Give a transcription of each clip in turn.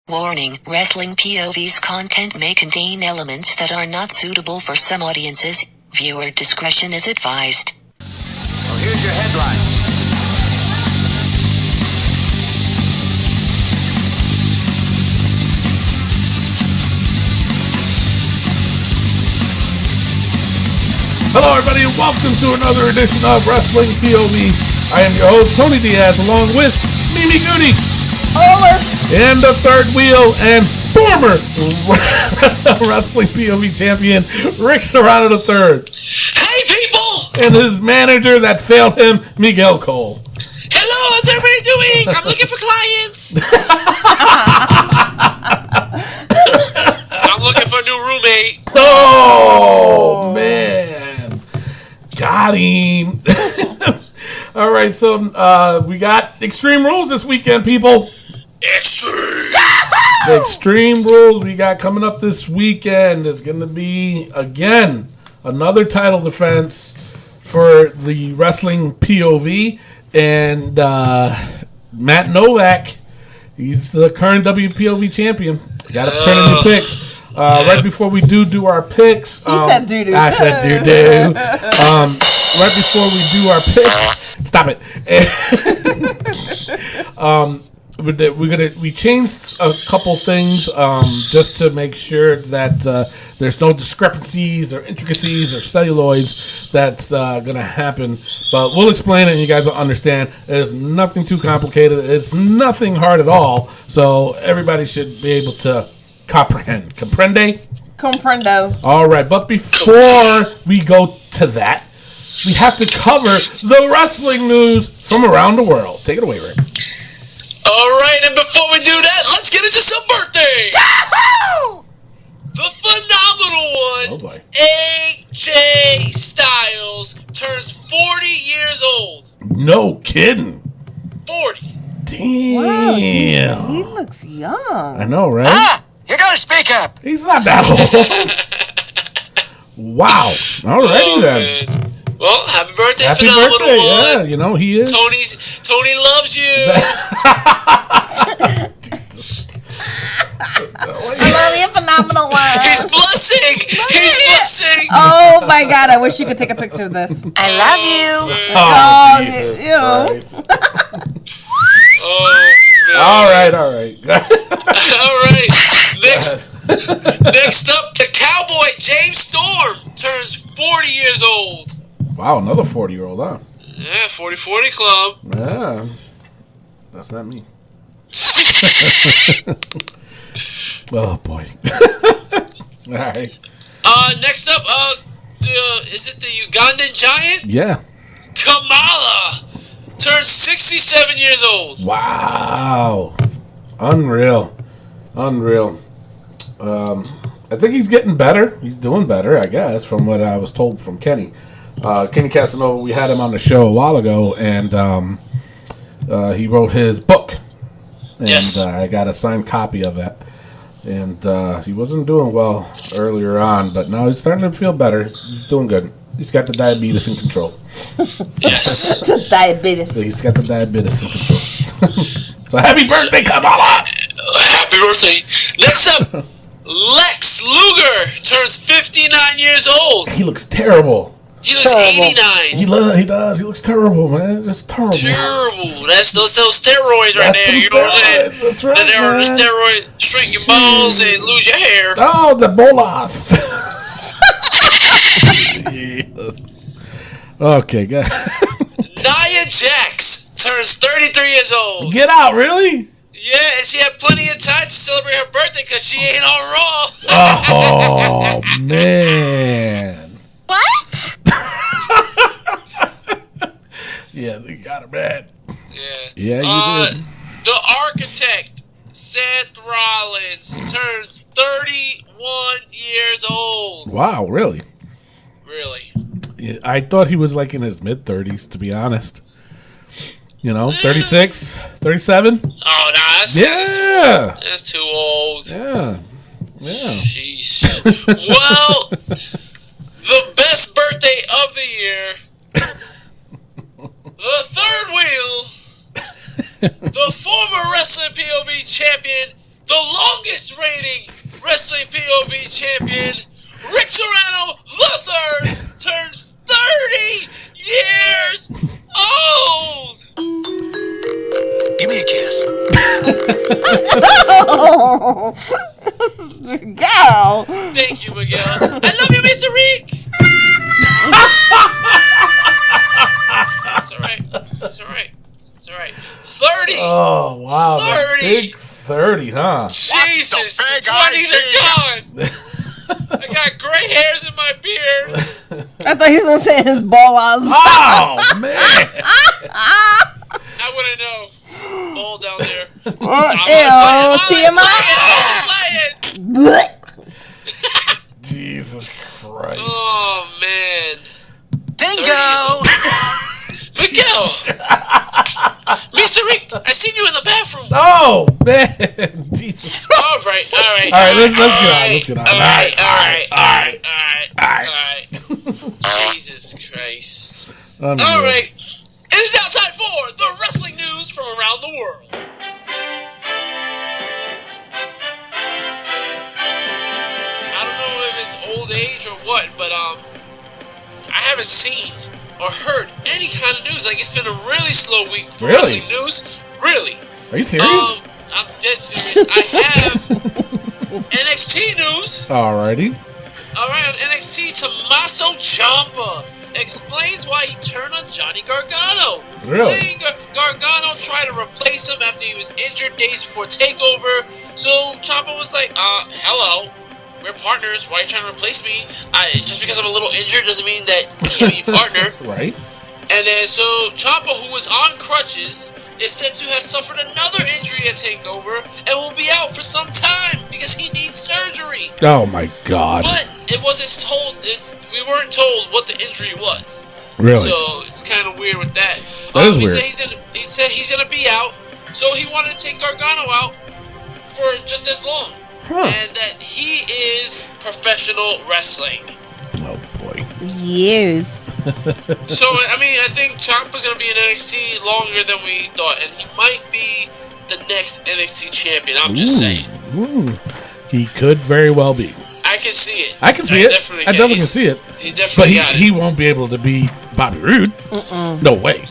Warning, Wrestling POV's content may contain elements that are not suitable for some audiences. Viewer discretion is advised. Well, here's your headline. Hello, everybody, and welcome to another edition of Wrestling POV. I am your host, Tony Diaz, along with Mimi Goody, and the third wheel and former Wrestling POV champion, Rick Serrano III. Hey, people! And his manager that failed him, Miguel Cole. Hello, how's everybody doing? I'm looking for clients. I'm looking for a new roommate. Oh, man. Got him. All right, so we got Extreme Rules this weekend, people. Extreme! The Extreme Rules we got coming up this weekend is going to be, again, another title defense for the Wrestling POV. And Matt Novak, he's the current WPOV champion. Got to turn in the picks. Right before we do our picks. He said doo-doo. I said doo-doo. Right before we do our picks. Stop it. We changed a couple things just to make sure that there's no discrepancies or intricacies or celluloids that's going to happen. But we'll explain it and you guys will understand. It's nothing too complicated. It's nothing hard at all. So everybody should be able to comprehend. Comprende? Comprendo. All right, but before we go to that, we have to cover the wrestling news from around the world. Take it away, Rick. All right, and before we do that, let's get into some birthdays. Yahoo! The phenomenal one, Oh, boy. AJ Styles, turns 40 years old. No kidding. 40. Damn. Wow, he looks young. I know, right? You gotta speak up. He's not that old. Wow. Alrighty then. Man. Well, happy birthday, Happy phenomenal birthday. one. Yeah, you know, he is. Tony loves you. I love you, phenomenal one. He's blushing. He's blushing. Oh my God! I wish you could take a picture of this. I love you. Oh, Jesus you know. Oh, man. All right. All right. Next up, the Cowboy James Storm turns 40 years old. Wow, another 40-year-old, huh? Yeah, 40-40 club. Yeah. That's not me. Oh, boy. All right. Next up, is it the Ugandan Giant? Yeah. Kamala turns 67 years old. Wow. Unreal. I think he's getting better. He's doing better, I guess, from what I was told from Kenny. Kenny Casanova, we had him on the show a while ago, and he wrote his book. And Yes. I got a signed copy of that. And he wasn't doing well earlier on, but now he's starting to feel better. He's doing good. He's got the diabetes in control. Yes. The diabetes. He's got the diabetes in control. So happy birthday, Kamala! Happy birthday. Next up, Lex Luger turns 59 years old. He looks terrible. He looks 89. He does. He looks terrible, man. Just terrible. Terrible. That's those steroids right there. You know what I'm saying? That's right, The man. steroid shrink your balls and lose your hair. Oh, the bolas. Jesus. Okay, good. Nia Jax turns 33 years old. Get out, really? Yeah, and she had plenty of time to celebrate her birthday because she ain't on Raw. Oh, man. What? Yeah, they got her bad. Yeah. Yeah, you did. The Architect, Seth Rollins, turns 31 years old. Wow, really? Really? Yeah, I thought he was like in his mid-30s, to be honest. You know, 36, 37? Oh, nah, that's too old. Yeah. Jeez. Well, the best birthday of the year, the third wheel, the former Wrestling POV champion, the highest rating wrestling POV champion, Rick Serrano III, turns 30 years old. Give me a kiss. Go. Thank you, Miguel. I love you, Mr. Rick. It's alright. It's alright. It's alright. 30. Oh, wow. 30. Big 30, huh? Jesus, the big 20s are idea? gone. I got gray hairs in my beard. I thought he was gonna say his balls. Oh, man. I wouldn't know. Ball down there. TMI. Jesus Christ. Oh, man. Bingo! Miguel! Mr. Rick, I seen you in the bathroom. Oh, man. Jesus. All right. Let's get on. All right. Jesus Christ. All right. It is now time for the wrestling news from around the world. I don't know if it's old age or what, but I haven't seen or heard any kind of news. Like, it's been a really slow week for wrestling news. Really. Are you serious? I'm dead serious. I have NXT news. Alrighty. Alright, on NXT, Tommaso Ciampa explains why he turned on Johnny Gargano. Really? Saying Gargano tried to replace him after he was injured days before TakeOver. So Ciampa was like, hello, we're partners. Why are you trying to replace me? Just because I'm a little injured doesn't mean that we can't be partner. Right. And then so Ciampa, who was on crutches, is said to have suffered another injury at TakeOver and will be out for some time because he needs surgery. Oh, my God. But it wasn't told. We weren't told what the injury was. Really? So it's kind of weird with that. That is he weird. He said he's gonna be out, so he wanted to take Gargano out for just as long, and that he is professional wrestling. Oh, boy. Yes. So I mean, I think Ciampa's gonna be in NXT longer than we thought, and he might be the next NXT champion. I'm just saying. Ooh. He could very well be. I can see it. I can see it. I definitely can see it. He But definitely got he it. won't be able to be Bobby Roode. No way.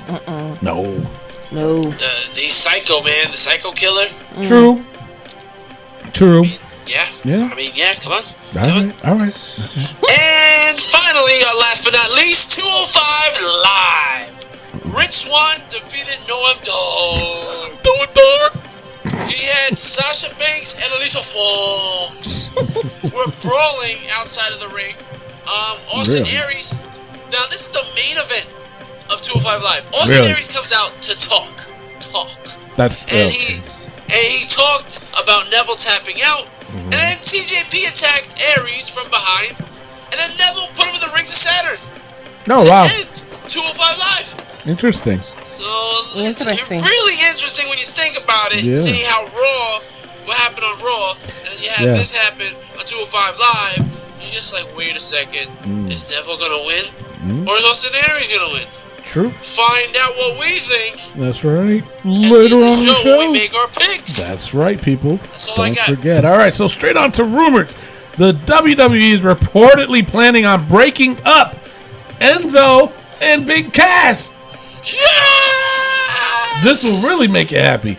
No. No. The psycho man, the psycho killer. True. Yeah. Yeah. I mean, yeah. Come on. All right. And finally, last but not least, 205 Live. Rich Swann defeated Noam Dar. Do it, dog. He had Sasha Banks and Alicia Fox were brawling outside of the ring. Austin Really? Aries. Now, this is the main event of 205 Live. Austin Really? Aries comes out to talk. That's And he talked about Neville tapping out. And then TJP attacked Aries from behind. And then Neville put him in the rings of Saturn. Oh, wow. And 205 Live. Interesting. So Interesting. it's really interesting when you think about it. Yeah. See how what happened on Raw, and then you have this happen on 205 Live. You're just like, wait a second, is Neville gonna win, or is Austin Aries gonna win? True. Find out what we think. That's right. At Later the end on of the the show, show. when we make our picks. That's right, people. That's all I Don't got. forget. All right, so straight on to rumors. The WWE is reportedly planning on breaking up Enzo and Big Cass. Yes! This will really make you happy.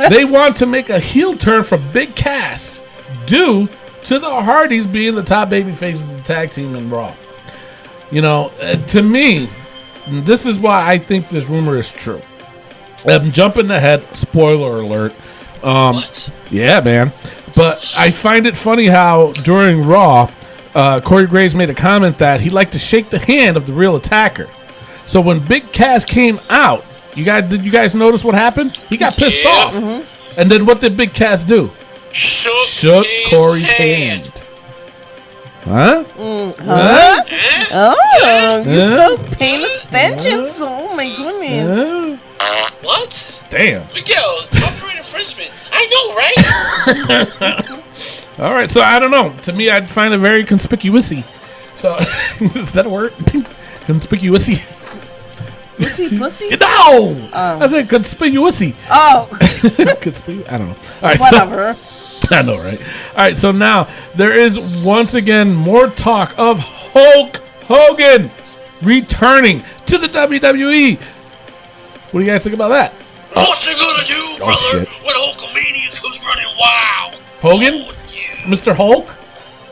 They want to make a heel turn for Big Cass due to the Hardys being the top baby faces of the tag team in Raw. You know, to me, this is why I think this rumor is true. I'm jumping ahead. Spoiler alert. What? Yeah, man. But I find it funny how during Raw, Corey Graves made a comment that he liked to shake the hand of the real attacker. So when Big Cass came out, did you guys notice what happened? He got pissed off. And then what did Big Cass do? Shook his Corey's hand. Huh? Huh? Oh, you're Huh? so paying attention. Oh my goodness. What? Damn. Miguel, copyright infringement. I know, right? All right, so I don't know. To me, I'd find it very conspicuous. So, is that a word? Conspicuous. Pussy? No! I said conspicuously. Oh. I don't know. All right, Whatever. I know, right? All right, so now there is once again more talk of Hulk Hogan returning to the WWE. What do you guys think about that? What you gonna do, brother, shit. when Hulkamania comes running wild? Hogan? Oh, yeah. Mr. Hulk?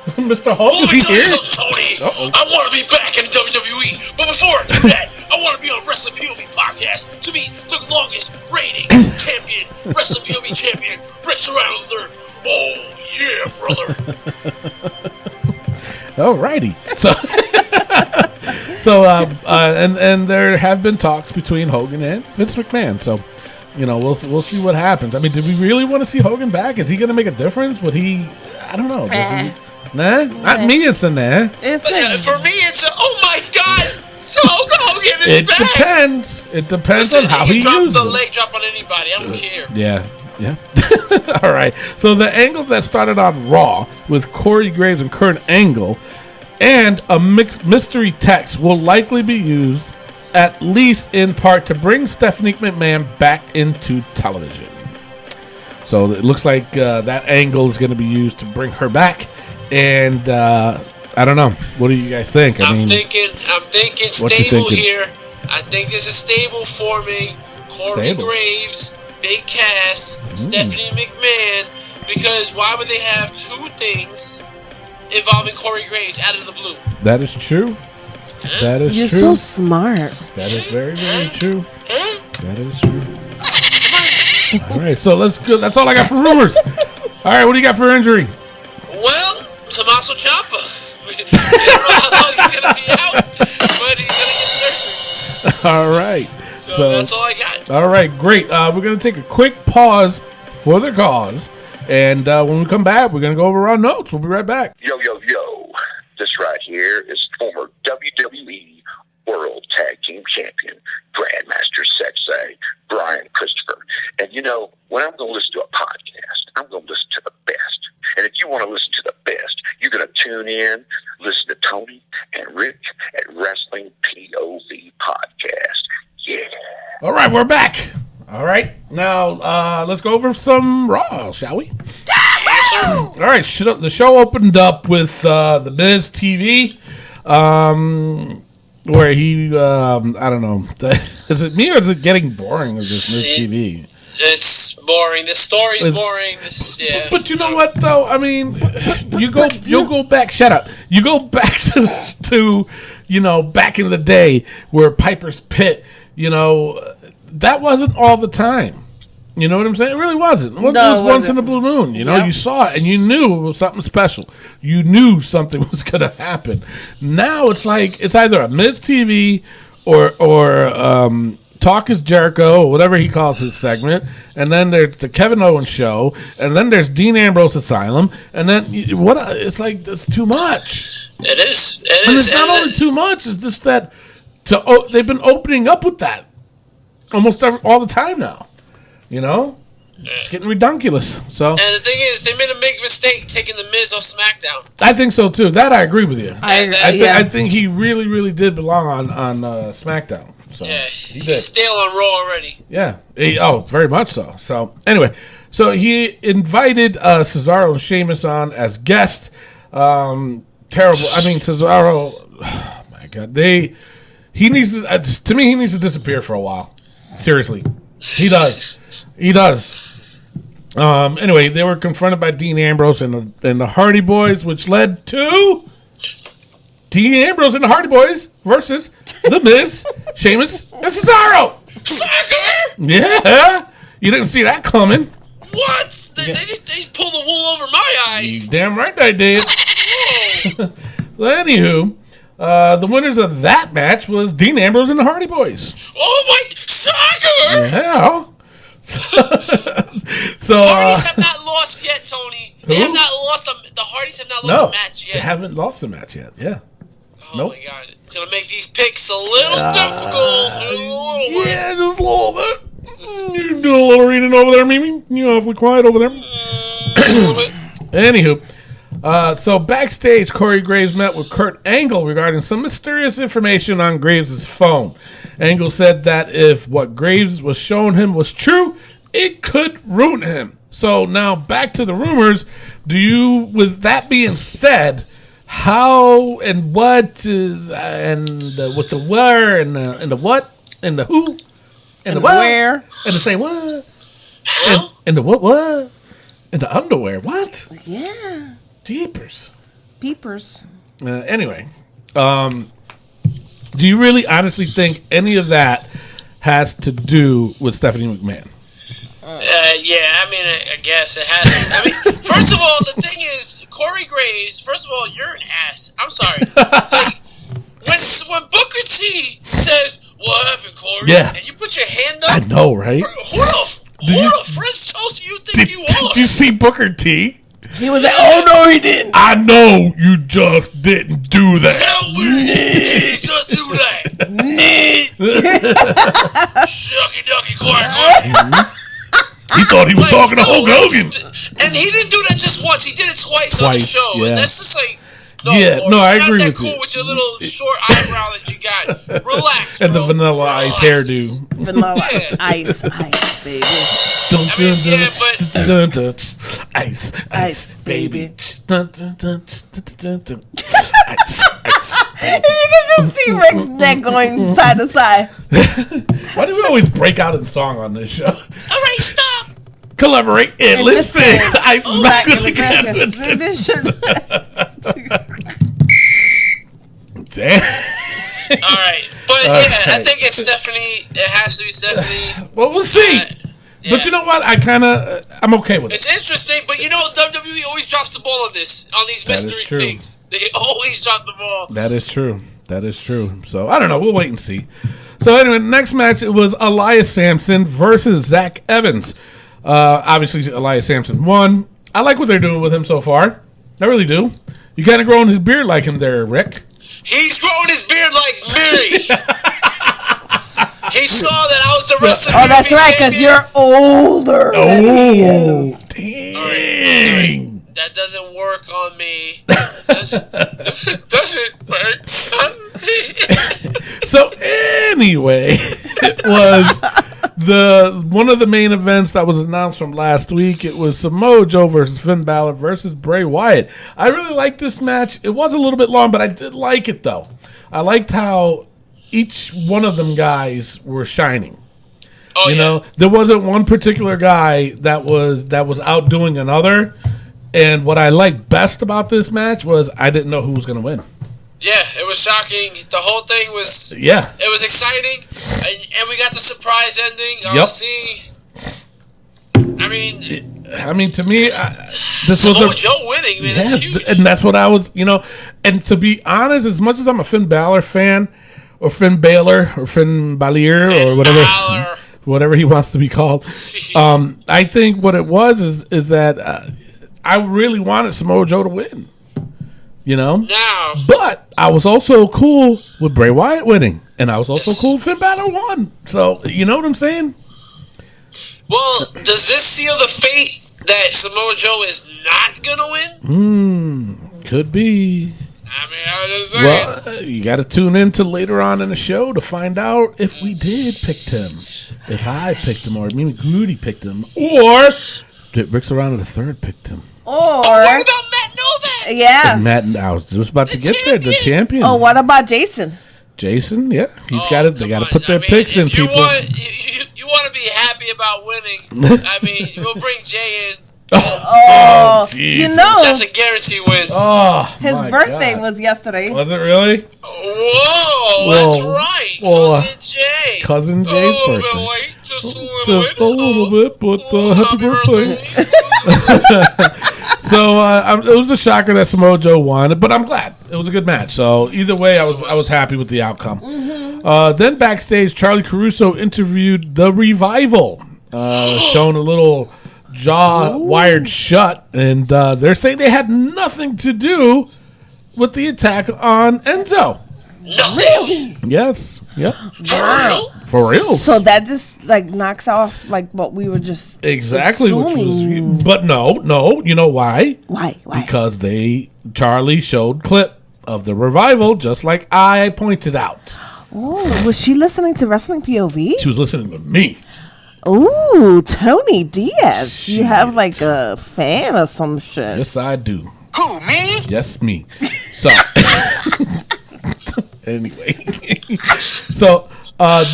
Mr. Hulk, Let is me he tell you here? something, Tony. Uh-oh. I want to be back in the WWE, but before I do that, I want to be on Wrestling POV podcast to be the longest reigning champion, Wrestling POV champion, Rick Serrano III. Oh yeah, brother. Alrighty. And there have been talks between Hogan and Vince McMahon. So, we'll see what happens. I mean, did we really want to see Hogan back? Is he going to make a difference? Would he? I don't know. Does he? Nah, not me. It's a nah. For me, it's a oh my god. So Hulk Hogan is It back. depends. It depends Listen, on how he he can drop uses the it. leg drop on anybody. I don't care. Yeah. All right. So the angle that started on Raw with Corey Graves and Kurt Angle and a mixed mystery text will likely be used at least in part to bring Stephanie McMahon back into television. So it looks like that angle is going to be used to bring her back. And I don't know. What do you guys think? I'm thinking what you stable thinking? here. I think this is stable forming. Corey Stable. Graves, Big Cass, Stephanie McMahon. Because why would they have two things involving Corey Graves out of the blue? That is true. That is You're true. so smart. That is very, very true. Huh? That is true. All right, so let's go. That's all I got for rumors. All right, what do you got for injury? Well, Tommaso Ciampa. We don't know how long he's going to be out, but he's going to get surgery. All right. So that's all I got. All right, great. We're going to take a quick pause for the cause. And when we come back, we're going to go over our notes. We'll be right back. Yo. This right here is former WWE World Tag Team Champion, Grandmaster Sexay, Brian Christopher. And when I'm going to listen to a podcast, I'm going to listen to the best. And if you want to listen to the best, you're going to tune in, listen to Tony and Rick at Wrestling POV Podcast. Yeah. All right, we're back. All right, now let's go over some Raw, shall we? Yes, sir. All right, the show opened up with the Miz TV, where he, I don't know, is it me or is it getting boring with this Miz TV? It's boring. The story's boring. Yeah. But you know what, though? I mean, you'll go back. Shut up. You go back to back in the day where Piper's Pit. That wasn't all the time. You know what I'm saying? It really wasn't. It was once in a blue moon. You saw it and you knew it was something special. You knew something was going to happen. Now it's like it's either a Miz TV or Talk is Jericho, or whatever he calls his segment, and then there's the Kevin Owens show, and then there's Dean Ambrose Asylum, and then it's like that's too much. It is. And it's not only too much; it's just that they've been opening up with that almost all the time now. It's getting ridiculous. So, and the thing is, they made a big mistake taking the Miz off SmackDown. I think so too. That I agree with you. I think he really, really did belong on SmackDown. So Yeah, he did. he's stale on Raw already. Yeah. Very much so. So anyway, he invited Cesaro and Sheamus on as guests. Terrible. I mean, Cesaro. Oh my God. He needs to me. He needs to disappear for a while. Seriously, he does. He does. Anyway, they were confronted by Dean Ambrose and the Hardy Boys, which led to Dean Ambrose and the Hardy Boys versus The Miz, Sheamus, and Cesaro. Sucker! Yeah, you didn't see that coming. What? They pulled the wool over my You eyes. damn right they did. Whoa. Well, anywho, the winners of that match was Dean Ambrose and the Hardy Boys. Oh my sucker! Yeah. So Hardys have not lost yet, Tony. They Who? have not lost the Hardys have not lost no, a match they yet. haven't lost a match yet. Yeah. Oh Nope. my God! It's gonna make these picks a little difficult. A little bit. Yeah, just a little bit. You do a little reading over there, Mimi. You're awfully quiet over there. Just a little bit. Anywho, so backstage, Corey Graves met with Kurt Angle regarding some mysterious information on Graves' phone. Angle said that if what Graves was showing him was true, it could ruin him. So now back to the rumors. With that being said, how and what is with the where and the what and the who and the what where and the say what and the what and the underwear what? Yeah. Jeepers. Peepers. Anyway, do you really honestly think any of that has to do with Stephanie McMahon? Yeah, I mean, I guess it has. I mean, first of all, the thing is, Corey Graves. First of all, you're an ass. I'm sorry. Like when Booker T says, "What happened, Corey?" Yeah. and you put your hand up. I know, right? Who the French toast do you think you are? Did you see Booker T? He was like, "Oh no, he didn't." I know you just didn't do that. Tell me, did he just do that? Shucky ducky quack. He thought he was talking to Hulk Hogan. And he didn't do that just once. He did it twice on the show. Yeah. And that's just like, I agree not that with cool you. with your little short eyebrow that you got. Relax, And bro. the Vanilla Ice Relax. hairdo. Vanilla Yeah. ice, baby. Ice, baby. If you can just see Rick's neck going side to side. Why do we always break out in song on this show? All right, stop. Collaborate and listen. I smack Back it in the again. This shit. Damn. All right. But yeah, I think it's Stephanie. It has to be Stephanie. Well, we'll see. Yeah. But you know what? I'm okay with it. It's interesting, but you know WWE always drops the ball on these That is mystery true. things. They always drop the ball. That is true. That is true. So I don't know. We'll wait and see. So anyway, next match it was Elias Sampson versus Zach Evans. Obviously, Elias Sampson won. I like what they're doing with him so far. I really do. You kind of growing his beard like him there, Rick. He's growing his beard like me. He saw that I was the wrestler. Oh, that's right, because you're older. Oh, dang. All right. That doesn't work on me. Doesn't work on me. So anyway, it was one of the main events that was announced from last week. It was Samoa Joe versus Finn Balor versus Bray Wyatt. I really liked this match. It was a little bit long, but I did like it though. I liked how each one of them guys were shining. Oh, You know, there wasn't one particular guy that was outdoing another. And what I liked best about this match was I didn't know who was going to win. Yeah, it was shocking. The whole thing was. Yeah. It was exciting, and we got the surprise ending. Yep. I mean, to me, this Samoa was Joe winning, man. It's huge. and that's what I was, And to be honest, as much as I'm a Finn Balor fan, or Finn Balor, or Finn Balor, or whatever he wants to be called, I think what it was is that I really wanted Samoa Joe to win. Now, But I was also cool with Bray Wyatt winning, and I was also cool with Finn Balor won. So you know what I'm saying? well, does this seal the fate that Samoa Joe is not gonna win? Could be. I mean, I was just saying. Well, you got to tune in to later on in the show to find out if we did pick him, if I picked him, or maybe Grudy picked him, or did Rick Serrano III picked him. Or What about Matt Novak? yes. Matt, I was just about to get there. The champion. Oh, what about Jason? Jason, yeah, he's got it. They Come got to on. put their I mean, picks in, if you people. You want to be happy about winning? I mean, we'll bring Jay in. Oh, jeez. you know, That's a guarantee win. Oh, his my birthday God. was yesterday. Was it really? Whoa, that's Whoa. right. Whoa. Cousin Jay. Cousin Jay's a little birthday. bit late, just a little Just bit. a little bit, but Oh, happy birthday. So it was a shocker that Samoa Joe won, but I'm glad it was a good match. So either way, I was happy with the outcome. Then backstage, Charlie Caruso interviewed the Revival, showing a little jaw wired shut, and they're saying they had nothing to do with the attack on Enzo. Nothing. Yes, yep, Wow. for real. So that just like knocks off like what we were just Exactly, which assuming. was, but no, you know why? Why? Because Charlie showed clip of the Revival, just like I pointed out. Oh, was she listening to Wrestling POV? She was listening to me. Ooh, Tony Diaz. You have like a fan or some shit. Yes, I do. Who, me? Yes, me. So, anyway. So,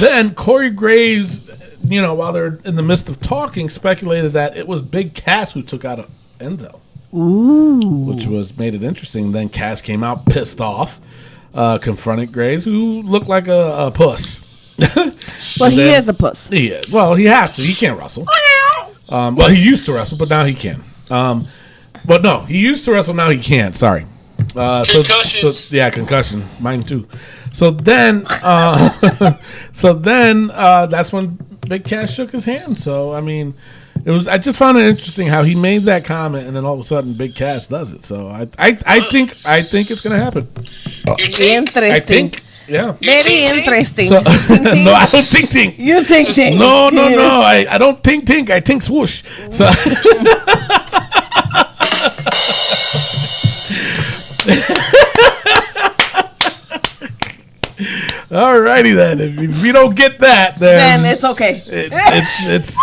then Corey Graves, while they're in the midst of talking, speculated that it was Big Cass who took out Enzo. Ooh. Which made it interesting. Then Cass came out pissed off, confronted Graves, who looked like a puss. Well, he is a puss. Yeah, well, he has to. He can't wrestle. Well, he used to wrestle, but now he can. But no, he used to wrestle, now he can't. Sorry. Concussions. So, yeah, concussion. Mine too. So then, that's when Big Cass shook his hand. So I mean, I just found it interesting how he made that comment, and then all of a sudden, Big Cass does it. So I think it's gonna happen. You think? I Interesting. think, yeah. Very interesting. So, Ting, ting. no, I don't think. You ting ting. No. I don't think. I think swoosh. So. Alrighty then. If you don't get that, Then it's okay. It's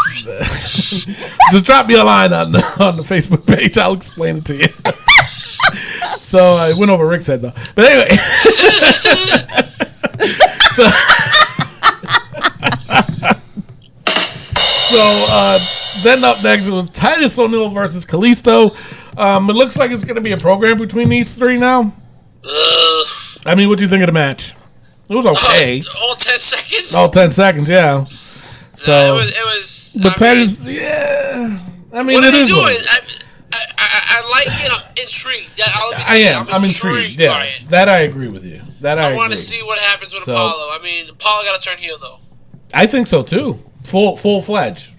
just drop me a line on the Facebook page. I'll explain it to you. So I went over Rick's head though. But anyway. So then up next it was Titus O'Neil versus Kalisto. It looks like it's going to be a program between these three now. I mean, what do you think of the match? It was okay. All 10 seconds? All 10 seconds, yeah. So it was. But Titus, yeah. I mean, What it are they is doing? what it is. I like it. I'm intrigued. I am. I'm intrigued. by Yeah, it. that I agree with you. I want to see what happens with So- Apollo. I mean, Apollo got to turn heel though. I think so too. Full fledged.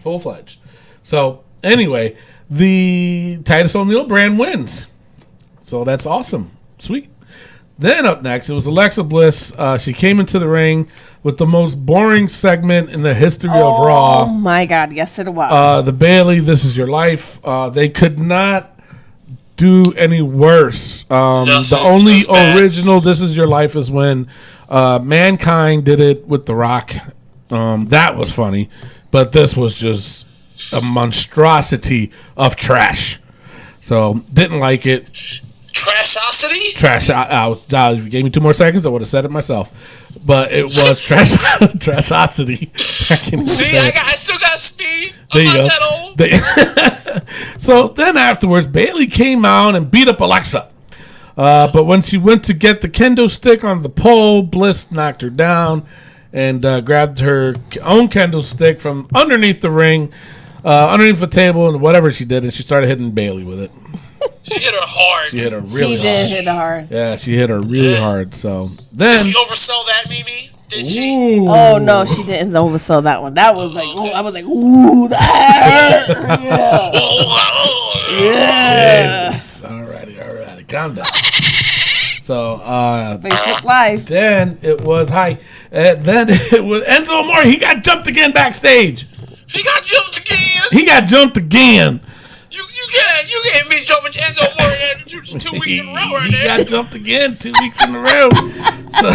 So anyway, the Titus O'Neil brand wins. So that's awesome. Sweet. Then up next, it was Alexa Bliss. She came into the ring with the most boring segment in the history of Oh Raw. my God! Yes, it was. The Bailey, "This Is Your Life." They could not do any worse. Yes, The it only was bad. original "This Is Your Life" is when Mankind did it with The Rock. That was funny, but this was just a monstrosity of trash. So didn't like it. Trashosity? Trash. If you gave me 2 more seconds, I would have said it myself. But it was trashosity. I can't even See, say it. I still got speed. There I'm you not go. that old. So then afterwards, Bailey came out and beat up Alexa. But when she went to get the kendo stick on the pole, Bliss knocked her down and grabbed her own kendo stick from underneath the ring, underneath the table, and whatever she did, and she started hitting Bailey with it. She hit her hard. She hit her really she hard. did hit hard. Yeah, she hit her really hard. So then, Did she oversell that, Mimi? Did she? ooh. Oh no, she didn't oversell that one. That was like, ooh, I was like, ooh, that hurt. Yeah. Yeah. Yes. Alrighty, calm down. So Facebook Live. then it was then it was Enzo Amore. He got jumped again backstage. He got jumped again. He got jumped again. You can't be jumping Enzo Amore 2 weeks in a row right He there. got jumped again 2 weeks in a row. So,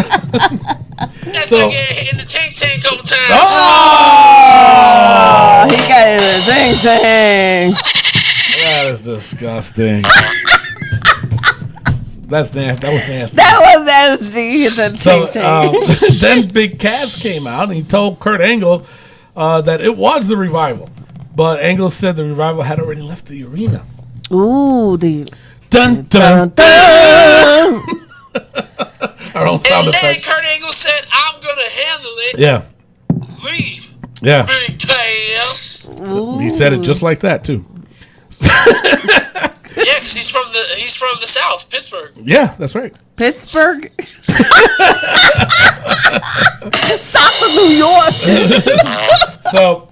That's so- like hit in the tank a couple times. Oh, he got it in a ding ding. that is disgusting. That's nasty. That was nasty. That was nasty. The So ting ting. then Big Cass came out and he told Kurt Angle that it was the Revival. But Angle said the Revival had already left the arena. Ooh, the Dun, dun dun, dun. dun. Our own sound And then effect. Kurt Angle said, "I'm gonna handle it. Yeah. Leave, Yeah. Big Cass." He said it just like that, too. Yeah, because he's from the South, Pittsburgh. Yeah, that's right. Pittsburgh. South of New York. So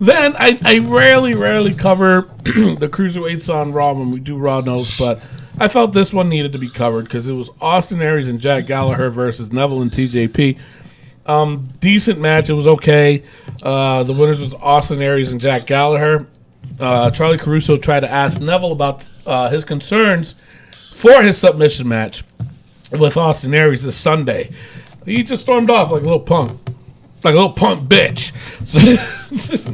then I rarely cover the cruiserweights on Raw when we do Raw notes, but I felt this one needed to be covered because it was Austin Aries and Jack Gallagher versus Neville and TJP. Decent match. It was okay. The winners was Austin Aries and Jack Gallagher. Charlie Caruso tried to ask Neville about his concerns for his submission match with Austin Aries this Sunday. He just stormed off like a little punk. Like a little punk bitch.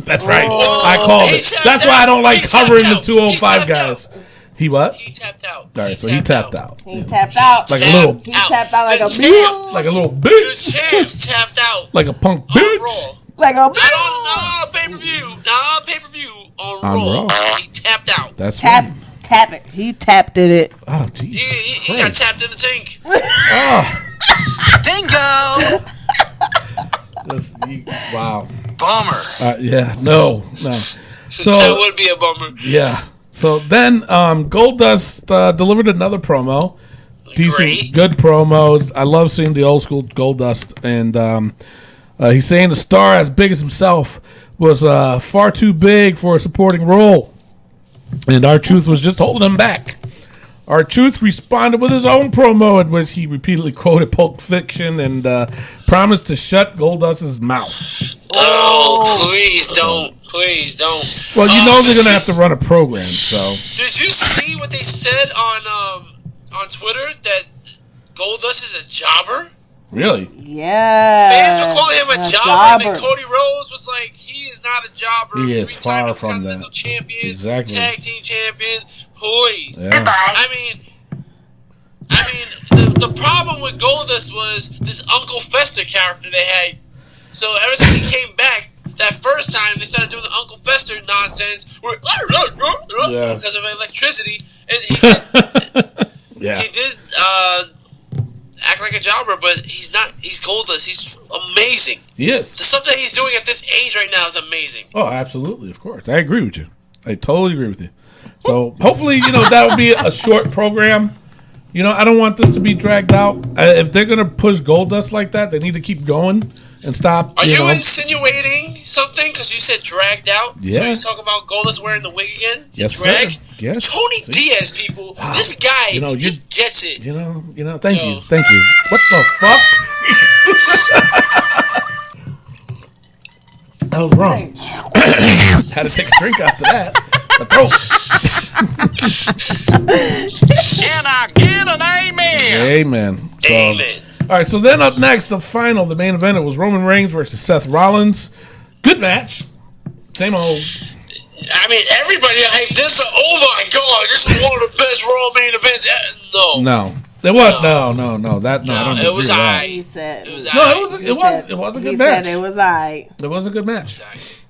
That's right. I called it. That's why I don't like covering the 205 guys. He what? He tapped out. All right, so he tapped out. He tapped out. Like a little. He tapped out like a champ. Like a little The bitch. champ tapped out. Like a punk On bitch. Raw. like a Not on pay-per-view. Not on pay-per-view. On Raw. Raw. He tapped out. That's tap right. Tap it. He tapped it. Oh, jeez. He got tapped in the tank. Oh, Bingo! wow. Bummer. Yeah, no. So That would be a bummer. yeah. So then Goldust delivered another promo. Decent, Great. good promos. I love seeing the old school Goldust, and he's saying the star as big as himself was far too big for a supporting role, and R-Truth was just holding him back. R-Truth responded with his own promo in which he repeatedly quoted Pulp Fiction and promised to shut Goldust's mouth. Oh, please don't. Please don't. Well, you know they're gonna have to run a program, so Did you see what they said on Twitter that Goldust is a jobber? really, Yeah. Fans were calling him a jobber, and then Cody Rhodes was like, he is not a jobber. He is Three-time far from Intercontinental that. champion, Exactly. tag team champion. Please. Yeah. I mean, the problem with Goldust was this Uncle Fester character they had. So ever since he came back, that first time they started doing the Uncle Fester nonsense, where Yeah. because of electricity, and he did, yeah, he did act like a jobber, but he's not. He's Goldust. He's amazing. he is. The stuff that he's doing at this age right now is amazing. Oh, absolutely, of course. I agree with you. I totally agree with you. So hopefully, that would be a short program. I don't want this to be dragged out. If they're gonna push Goldust like that, they need to keep going and stop. Are you insinuating something? Because you said dragged out. Yeah. So you talk about Goldust wearing the wig again. The Yes, drag. sir. Yes. Tony See? Diaz, people. This guy, he gets it. Thank you. What the fuck? That was wrong. Had to take a drink after that. My throat. Can I get an amen? Amen. So, Amen. all right, so then up next, the main event, it was Roman Reigns versus Seth Rollins. Good match. Same old. I mean, everybody hyped this. Oh my God, this is one of the best Raw main events. No. It was no. That I don't it agree was with that. He said. It was No, it was a good He match. said it was aight. It was a good match.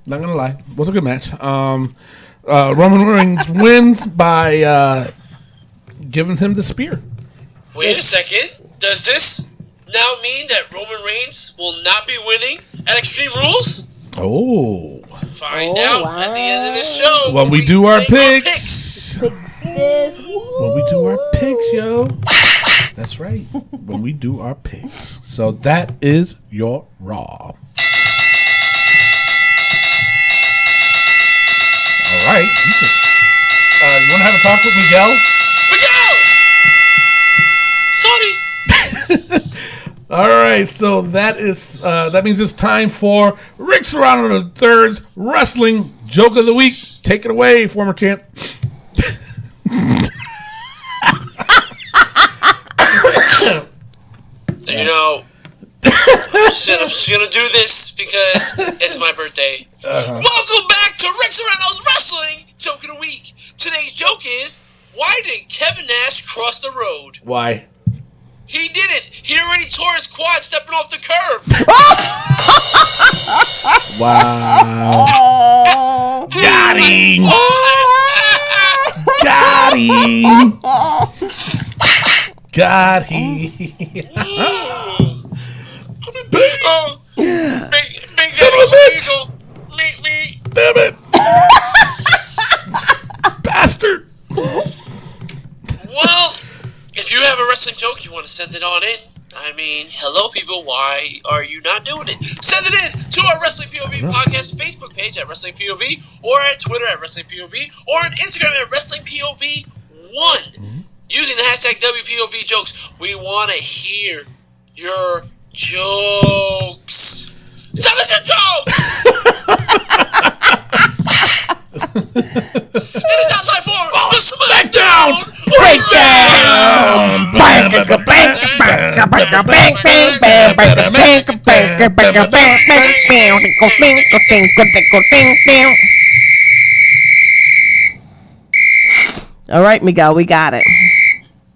Not gonna lie, it was a good match. Roman Reigns wins by giving him the spear. Wait a second. Does this now mean that Roman Reigns will not be winning at Extreme Rules? Oh, Find out at the end of this show. when we do our make picks. Fix this. When we do our picks, yo. That's right. When we do our picks. So that is your Raw. All right. You want to have a talk with Miguel? Sorry. All right. So that means it's time for Rick Serrano III's Wrestling Joke of the Week. Take it away, former champ. I'm just gonna do this because it's my birthday. Welcome back to Rick Serrano's Wrestling Joke of the Week. Today's joke is, why did Kevin Nash cross the road? Why? He didn't. He already tore his quad stepping off the curb. Wow. Got him. Got him. Got him. Oh, big Son of a bitch. Diesel. Me. Damn it. Bastard. Well, if you have a wrestling joke, you want to send it on in. I mean, hello, people. Why are you not doing it? Send it in to our Wrestling POV podcast Facebook page at Wrestling POV, or at Twitter at Wrestling POV, or on Instagram at Wrestling POV1. Using the hashtag WPOV jokes. We want to hear your jokes. Send us your jokes. It is now time for the SmackDown Breakdown. All right, Miguel, we got it.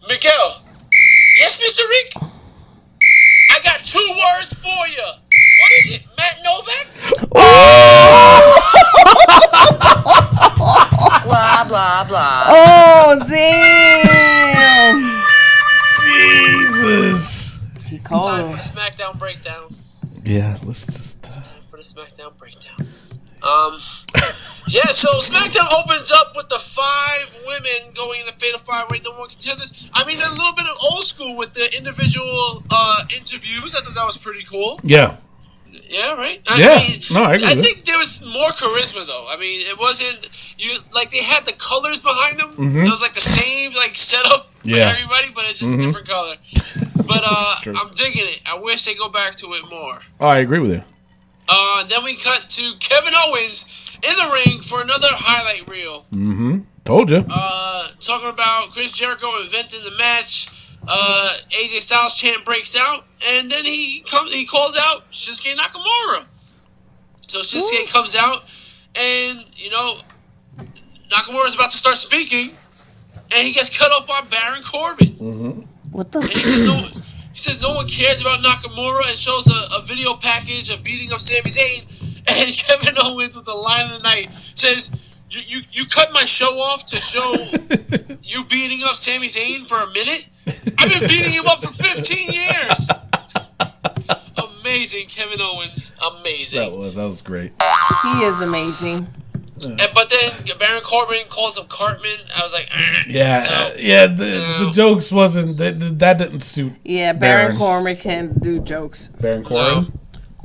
Miguel. Yes, Mr. Rick? I got 2 words for you. What is it, Matt Novak? Blah, blah, blah. Oh, damn. Jesus. He It's called time him. for the SmackDown breakdown. Yeah, let's just. It's time for the SmackDown breakdown. Yeah, so SmackDown opens up with the 5 women going in the Fatal 5-Way number 1 contenders. I mean, a little bit of old school with the individual interviews. I thought that was pretty cool. Yeah. Yeah, right? I agree. I think there was more charisma, though. I mean, it wasn't... they had the colors behind them. Mm-hmm. It was like the same, setup for everybody, but it's just a different color. But I'm digging it. I wish they go back to it more. Oh, I agree with you. Then we cut to Kevin Owens in the ring for another highlight reel. Mm-hmm. Told you. Talking about Chris Jericho inventing the match. AJ Styles chant breaks out, and then he calls out Shinsuke Nakamura. So Shinsuke comes out, and Nakamura's about to start speaking, and he gets cut off by Baron Corbin. Mm-hmm. What the? And he says no one cares about Nakamura, and shows a video package of beating up Sami Zayn. And Kevin Owens, with the line of the night, says, "You cut my show off to show you beating up Sami Zayn for a minute? I've been beating him up for 15 years." Amazing, Kevin Owens. Amazing. That was great. He is amazing. But then Baron Corbin calls him Cartman. I was like, The jokes wasn't that didn't suit. Yeah, Baron Corbin can do jokes. Baron Corbin.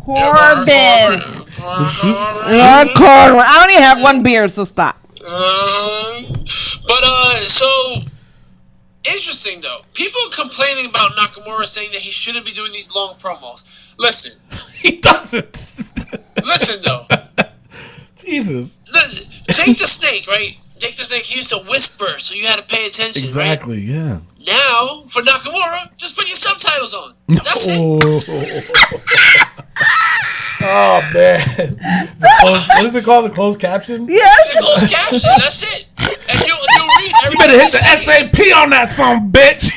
Corbin. Corbin. I only have 1 beer, so stop. So interesting though. People complaining about Nakamura, saying that he shouldn't be doing these long promos. Listen, He doesn't. listen though. Jesus. Jake the Snake, right? Jake the Snake, he used to whisper, so you had to pay attention, Exactly. Yeah. right? Now, for Nakamura, just put your subtitles on. That's it. Oh man. What is it called? The closed caption? Yes. The closed caption, that's it. And you read You everything better hit they the say. SAP on that son, bitch.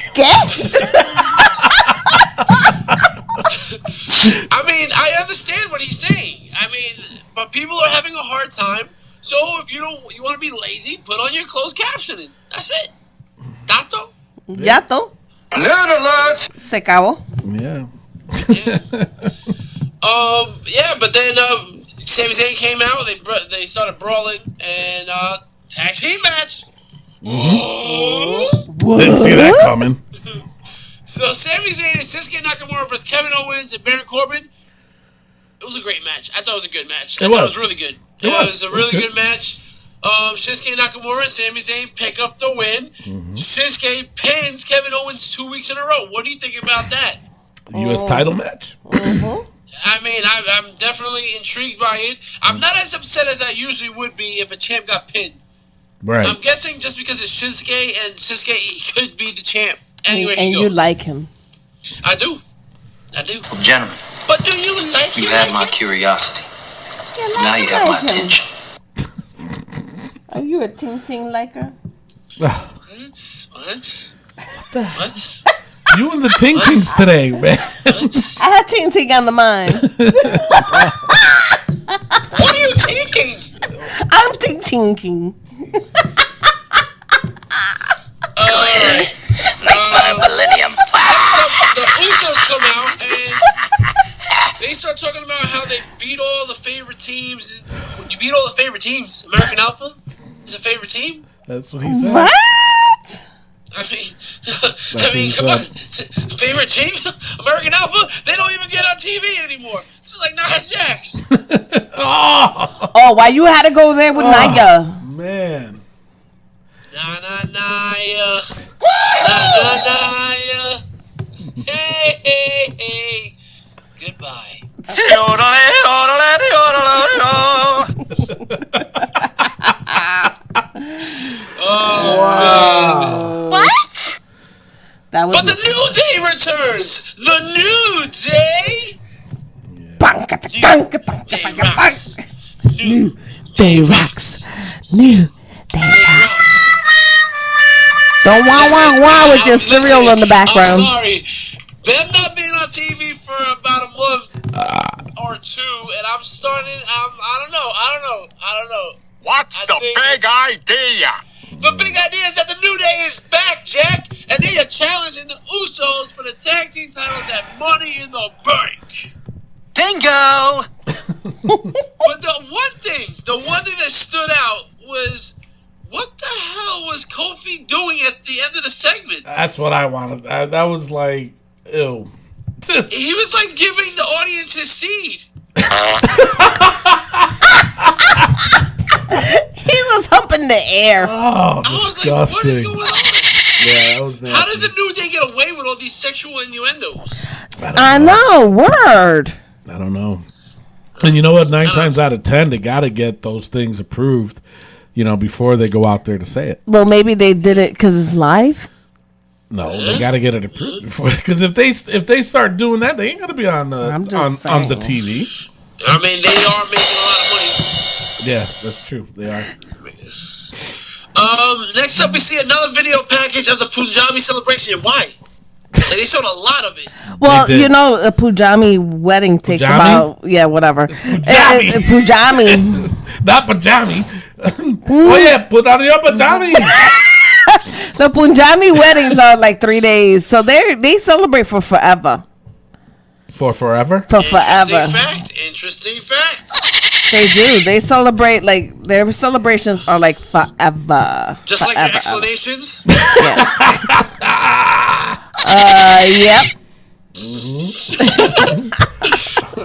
I mean, I understand what he's saying. I mean, but people are having a hard time. So if you want to be lazy, put on your closed captioning. That's it. Dato. Yato. Se acabó. Yeah. Yeah, but then Sami Zayn came out. They started brawling and tag team match. Didn't see that coming. So Sami Zayn and Shinsuke Nakamura versus Kevin Owens and Baron Corbin. It was a great match. I thought it was a good match. I thought it was really good. It was a really good match. Shinsuke Nakamura and Sami Zayn pick up the win. Shinsuke pins Kevin Owens 2 weeks in a row. What do you think about that? U.S. title match. I mean, I'm definitely intrigued by it. I'm not as upset as I usually would be if a champ got pinned. Right. I'm guessing just because it's Shinsuke, and Shinsuke could be the champ anywhere he goes. And you like him. I do. Gentlemen, But do you like you him? had my curiosity. Now you have my attention. Are you a ting-ting liker? What? You and the Ting Tings today, man. What? I had ting-ting on the mind. What are you thinking? I'm ting-tinging. Alright. Millennium. Next up, the Usos come out and they start talking about how they beat all the favorite teams. You beat all the favorite teams. American Alpha is a favorite team. That's what he said. What? I mean, come on. Favorite team? American Alpha? They don't even get on TV anymore. This is like Nia Jax. Oh, why you had to go there with Naya? Man. Naya. Naya. Hey. Goodbye. Wow. What? That was But the New Day returns. The New Day. New Day rocks. New Day rocks. Don't wah with your cereal in the background. I'm sorry. Them not being on TV for about a month or two, and I'm starting. I don't know. What's the big idea? The big idea is that the New Day is back, Jack, and they are challenging the Usos for the tag team titles at Money in the Bank. Bingo! But the one thing that stood out was, what the hell was Kofi doing at the end of the segment? That's what I wanted. That was like, ew. He was like giving the audience his seed. He was up in the air. Oh, I was disgusting. like, what is going on? Yeah, that was nasty. How does the New Day get away with all these sexual innuendos? I know. Word. I don't know. And you know what? 9 times out of 10, they got to get those things approved, before they go out there to say it. Well, maybe they did it because it's live. No, they got to get it approved before. Because if they start doing that, they ain't gonna be on the on the TV. I mean, they are making a lot of money. Yeah, that's true. They are. Next up, we see another video package of the Punjabi celebration. Why? And they showed a lot of it. Well, a Punjabi wedding takes about whatever. Punjabi. Not pajami. Oh yeah, put on your pajami. The Punjabi weddings are like 3 days, so they celebrate for forever. For forever? For forever. Interesting fact. They do. They celebrate, like, their celebrations are like forever. Just forever, like your explanations? Yeah. Yep.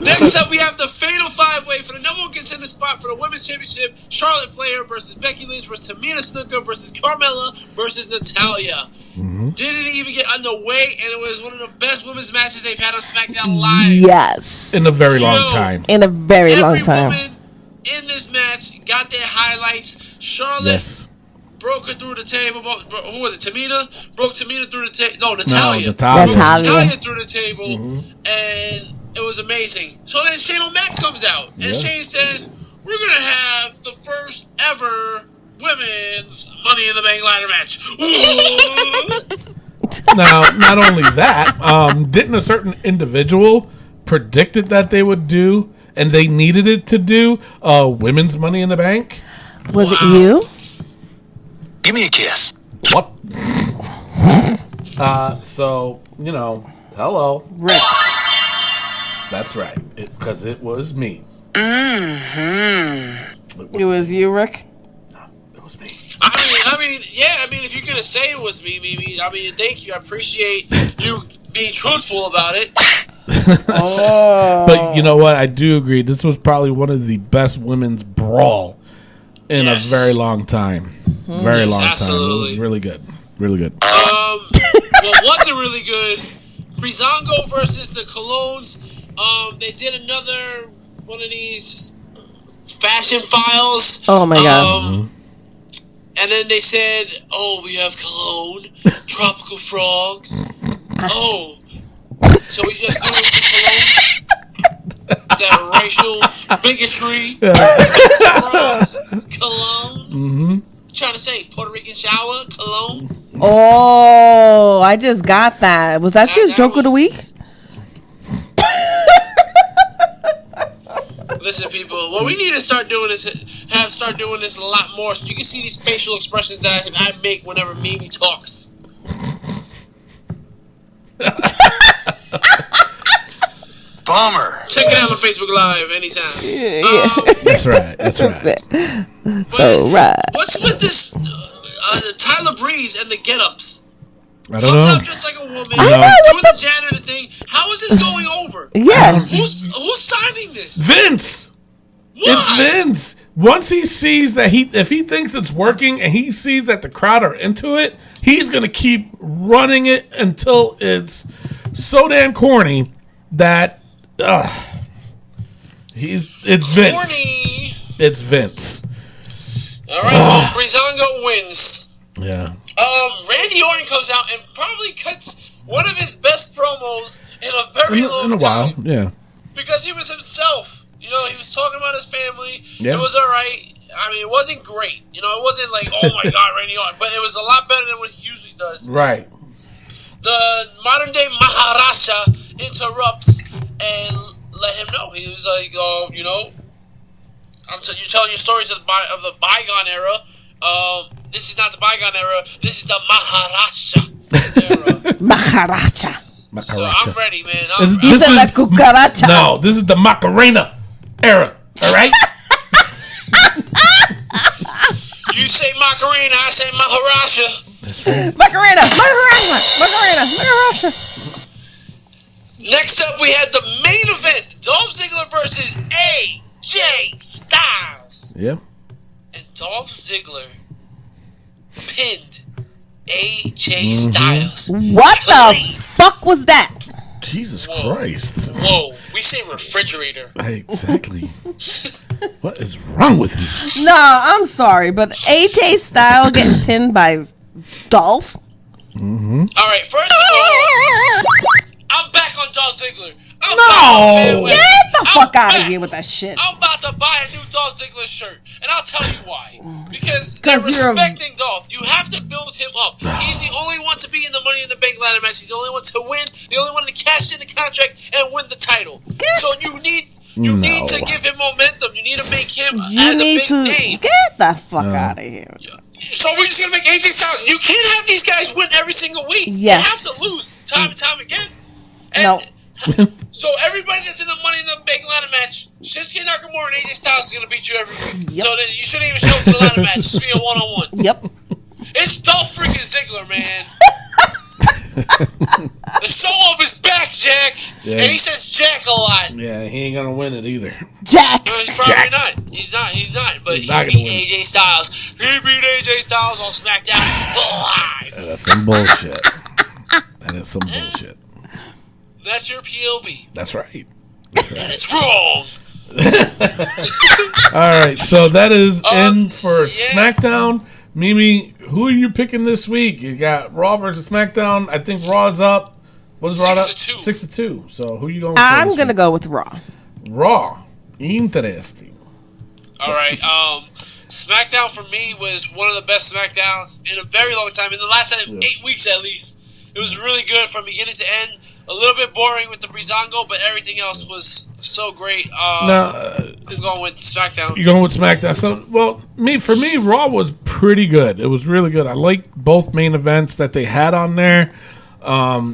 Next up, we have the Fatal 5-Way for the number 1 contender spot for the Women's Championship. Charlotte Flair versus Becky Lynch versus Tamina Snuka versus Carmella versus Natalya. Didn't even get underway, and it was one of the best women's matches they've had on SmackDown Live. Yes. In a very long time. In a very long time. Every woman in this match got their highlights. Charlotte broke her through the table. Who was it? Tamina? Broke Tamina through the table. No, Natalya. Natalya. Natalya through the table, and it was amazing. So then Shane O'Mac comes out, and Shane says, we're going to have the first ever women's Money in the Bank ladder match. Now, not only that, didn't a certain individual predicted that they would do, and they needed it to do, women's Money in the Bank? Was it you? Give me a kiss. What? So, hello. Rick. That's right. Because it was me. It was you, Rick? It was me. I mean, if you're going to say it was me, thank you. I appreciate you being truthful about it. But you know what? I do agree. This was probably one of the best women's brawl in a very long time. Very long time. It was really good. Really good. What wasn't really good, Breezango versus the Colognes. They did another one of these fashion files. Oh my god. And then they said, oh, we have cologne, tropical frogs. Oh, so we just doing the colognes? That racial bigotry. Cologne. Trying to say Puerto Rican shower, cologne. Oh, I just got that. Was that your joke of the week? Listen, people. What we need to start doing is start doing this a lot more, so you can see these facial expressions that I make whenever Mimi talks. Bummer. Check it out on Facebook Live anytime. That's right. That's right. So right. What's with this Tyler Breeze and the get-ups? I don't Comes know. out just like a woman, doing the janitor thing. How is this going over? Yeah. Who's signing this? Vince. Why? It's Vince. Once he sees that if he thinks it's working and he sees that the crowd are into it, he's gonna keep running it until it's so damn corny that it's Vince. Corny. It's Vince. All right, well, Breezango wins. Yeah. Randy Orton comes out and probably cuts one of his best promos in a very long time. Yeah. Because he was himself. You know, he was talking about his family. Yeah. It was alright. I mean, it wasn't great. You know, it wasn't like, oh my god, Randy Orton. But it was a lot better than what he usually does. Right. The modern day Maharaja interrupts and let him know. He was like, you know, you're telling your stories of the bygone era. This is not the bygone era. This is the Maharaja era. Maharaja. So I'm ready, man. This is la cucaracha. No, this is the Macarena era. All right. You say Macarena, I say Maharaja. Macarena. Next up, we had the main event: Dolph Ziggler versus AJ Styles. Yeah. And Dolph Ziggler pinned AJ Styles. What the fuck was that? Jesus Christ. Whoa, we say refrigerator. Exactly. What is wrong with you? No, I'm sorry, but AJ Styles getting pinned by Dolph? Alright, first of all, I'm back on Dolph Ziggler. Get the fuck out of here with that shit. I'm about to buy a new Dolph Ziggler shirt, and I'll tell you why. Because they're respecting Dolph. You have to build him up. He's the only one to be in the Money in the Bank ladder match. He's the only one to win, the only one to cash in the contract and win the title. So you need to give him momentum. You need to make him as a big name. Get the fuck out of here. So we're just gonna make AJ Styles. You can't have these guys win every single week. Yes. You have to lose time and time again. And No. So everybody that's in the Money in the Bank ladder match, Shinsuke Nakamura and AJ Styles is gonna beat you every week. Yep. So then you shouldn't even show up to the ladder match. Just be a one-on-one. Yep. It's Dolph freaking Ziggler, man. The show off is back, Jack. Yeah. And he says Jack a lot. Yeah, he ain't gonna win it either. Jack. He's probably not. He's not. But He's not he gonna beat win. AJ Styles. He beat AJ Styles on SmackDown Live. That's some bullshit. That is some bullshit. That's your POV. That's right. And it's wrong. All right, so that is in for SmackDown. Mimi, who are you picking this week? You got Raw versus SmackDown. I think Raw's up. What is Raw up? 6-2. 6-2. So who you going with? I'm going to go with Raw. Raw. Interesting. All right. SmackDown for me was one of the best SmackDowns in a very long time. In the last 8 weeks at least. It was really good from beginning to end. A little bit boring with the Breezango, but everything else was so great. I'm going with SmackDown. You're going with SmackDown. So, for me, Raw was pretty good. It was really good. I liked both main events that they had on there. Raw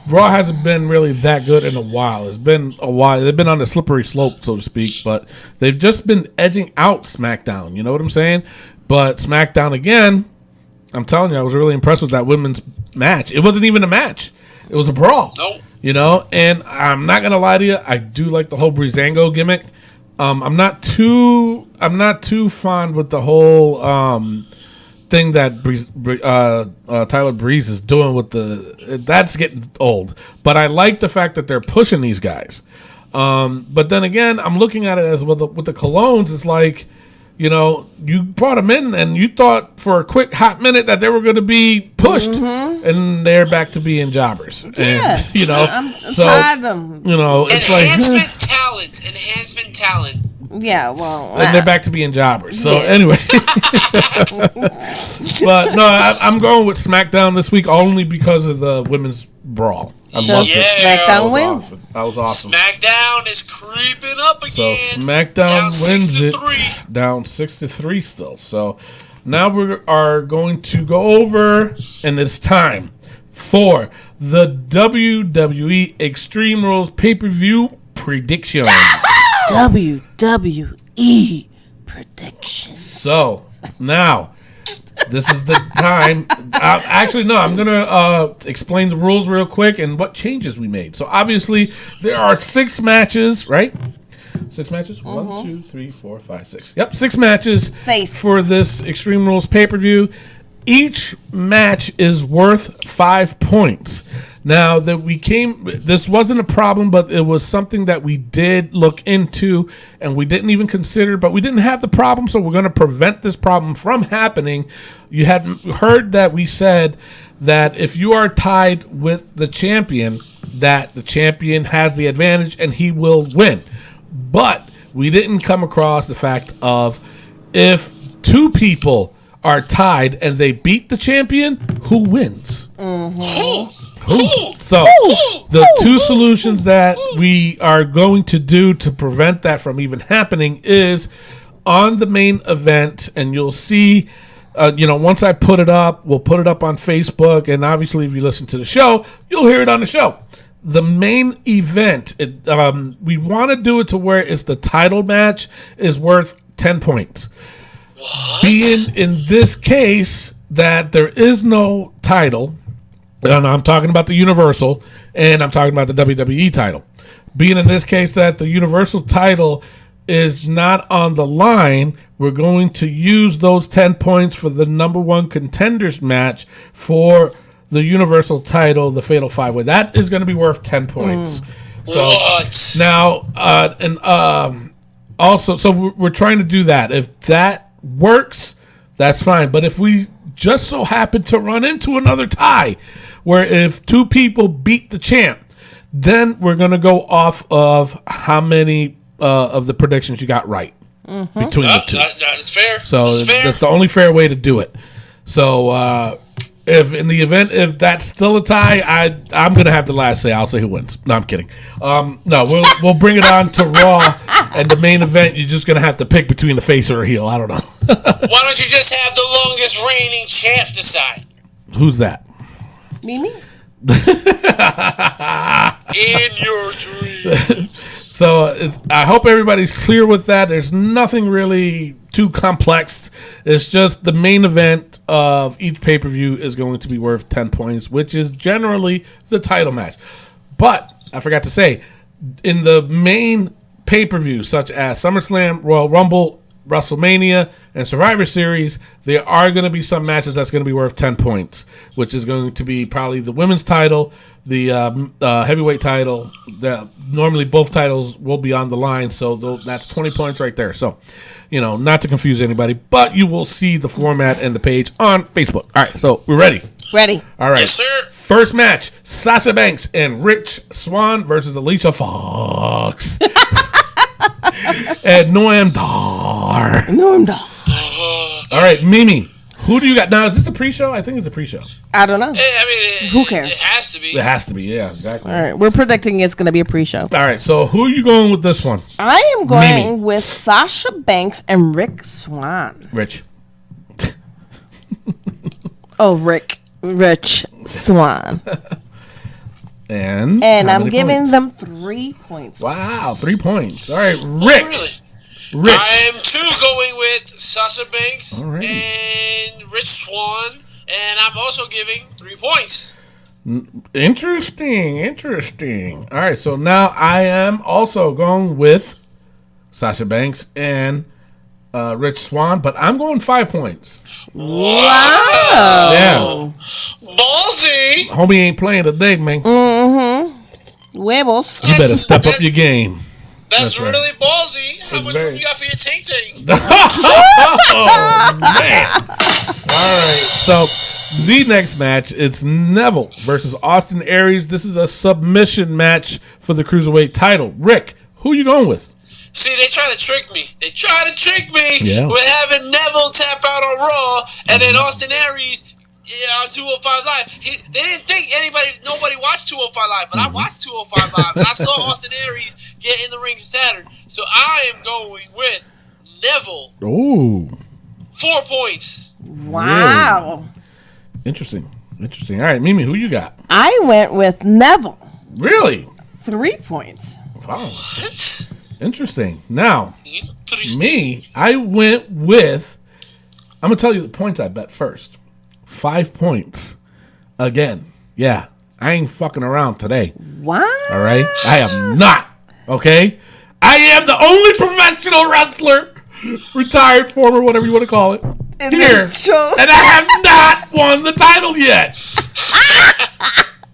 hasn't been really that good in a while. It's been a while. They've been on the slippery slope, so to speak, but they've just been edging out SmackDown. You know what I'm saying? But SmackDown again, I'm telling you, I was really impressed with that women's match. It wasn't even a match. It was a brawl. Nope. You know, and I'm not gonna lie to you, I do like the whole Breezango gimmick. I'm not too fond with the whole thing that Tyler Breeze is doing with that's getting old. But I like the fact that they're pushing these guys. But then again, I'm looking at it as with the Colognes. It's like, you know, you brought them in and you thought for a quick hot minute that they were going to be pushed, and they're back to being jobbers. Yeah, and, you know, I'm tired of them. You know, it's enhancement talent. Yeah, well, and they're back to being jobbers. So anyway, but no, I'm going with SmackDown this week only because of the women's brawl. I loved it. SmackDown wins. Awesome. That was awesome. SmackDown is creeping up So again. SmackDown Down wins 6-3. it down 6-3 still. So now we are going to go over, and it's time for the WWE Extreme Rules pay-per-view prediction. WWE prediction. So now, this is the time. Actually, no, I'm going to explain the rules real quick and what changes we made. So obviously, there are 6 matches, right? 6 matches? 1, 2, 3, 4, 5, 6. Yep, 6 matches for this Extreme Rules pay-per-view. Each match is worth 5 points. Now that this wasn't a problem, but it was something that we did look into and we didn't even consider, but we didn't have the problem, so we're going to prevent this problem from happening. You had heard that we said that if you are tied with the champion, that the champion has the advantage and he will win. But we didn't come across the fact of if two people are tied and they beat the champion, who wins? So the two solutions that we are going to do to prevent that from even happening is on the main event, and you'll see, once I put it up, we'll put it up on Facebook, and obviously if you listen to the show, you'll hear it on the show. The main event, we want to do it to where it's the title match is worth 10 points. What? Being in this case that there is no title, and I'm talking about the Universal, and I'm talking about the WWE title. Being in this case that the Universal title is not on the line, we're going to use those 10 points for the number one contenders match for the Universal title, the Fatal 5-Way. That is going to be worth 10 points. What? Now, also, so we're trying to do that. If that works, that's fine. But if we just so happen to run into another tie, where if two people beat the champ, then we're going to go off of how many of the predictions you got right between the two. That's fair. So that's the only fair way to do it. So if in the event, if that's still a tie, I'm going to have the last say. I'll say who wins. No, I'm kidding. No, we'll bring it on to Raw, and the main event, you're just going to have to pick between the face or a heel. I don't know. Why don't you just have the longest reigning champ decide? Who's that? Mimi? In your dream. So I hope everybody's clear with that. There's nothing really too complex. It's just the main event of each pay-per-view is going to be worth 10 points, which is generally the title match. But I forgot to say, in the main pay-per-views, such as SummerSlam, Royal Rumble, WrestleMania, and Survivor Series, there are going to be some matches that's going to be worth 10 points, which is going to be probably the women's title, the heavyweight title. Normally both titles will be on the line, so that's 20 points right there. So, not to confuse anybody, but you will see the format and the page on Facebook. All right, so we're ready. Ready. All right. Yes, sir. First match, Sasha Banks and Rich Swann versus Alicia Fox. And Noam Dar. All right, Mimi, who do you got? Now, is this a pre-show? I think it's a pre-show. I don't know. I mean, Who cares? It has to be. It has to be, yeah, exactly. All right, we're predicting it's going to be a pre-show. All right, so who are you going with this one? I am going Mimi. with Sasha Banks and Rick Swann. Rich. Oh, Rich Swann. And how I'm many giving points? them 3 points. Wow, 3 points. All right, Oh, Rick. really? Rich. I am too going with Sasha Banks All right. and Rich Swann, and I'm also giving 3 points. Interesting. All right, so now I am also going with Sasha Banks and Rich Swann, but I'm going 5 points. Wow. Yeah. Ballsy! Homie ain't playing today, man. Huevos. You better step up your game. That's right. really ballsy. How It's much very- room you got for your ting-ting? Oh, man. All right, so the next match, it's Neville versus Austin Aries. This is a submission match for the Cruiserweight title. Rick, who you going with? See, they try to trick me. They try to trick me Yeah. with having Neville tap out on Raw, and then Austin Aries on 205 Live. They didn't think nobody watched 205 Live, but I watched 205 Live, and I saw Austin Aries get in the ring Saturn. So I am going with Neville. Ooh, 4 points. Wow. interesting. All right, Mimi, who you got? I went with Neville. Really? 3 points. Wow, What? interesting. Now, Interesting. me, I went with, I'm going to tell you the points I bet first. 5 points. Again. Yeah, I ain't fucking around today. Wow. All right? I am not. Okay? I am the only professional wrestler, retired, former, whatever you want to call it, In here. this show. And I have not won the title yet.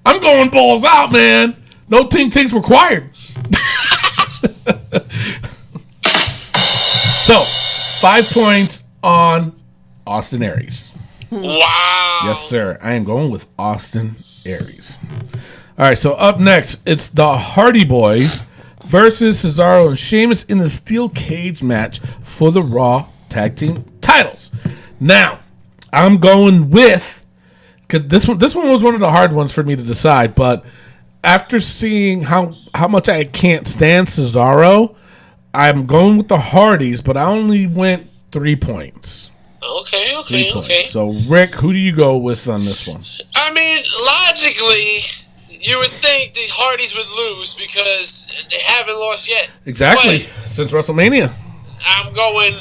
I'm going balls out, man. No ting-tings required. So, 5 points on Austin Aries. Wow. Yes, sir. I am going with Austin Aries. All right, so up next, it's the Hardy Boys versus Cesaro and Sheamus in the steel cage match for the Raw Tag Team titles. Now, I'm going with, because this one was one of the hard ones for me to decide, but after seeing how much I can't stand Cesaro, I'm going with the Hardys, but I only went 3 points. Okay. So, Rick, who do you go with on this one? I mean, logically, you would think the Hardys would lose because they haven't lost yet. Exactly. But Since WrestleMania. I'm gonna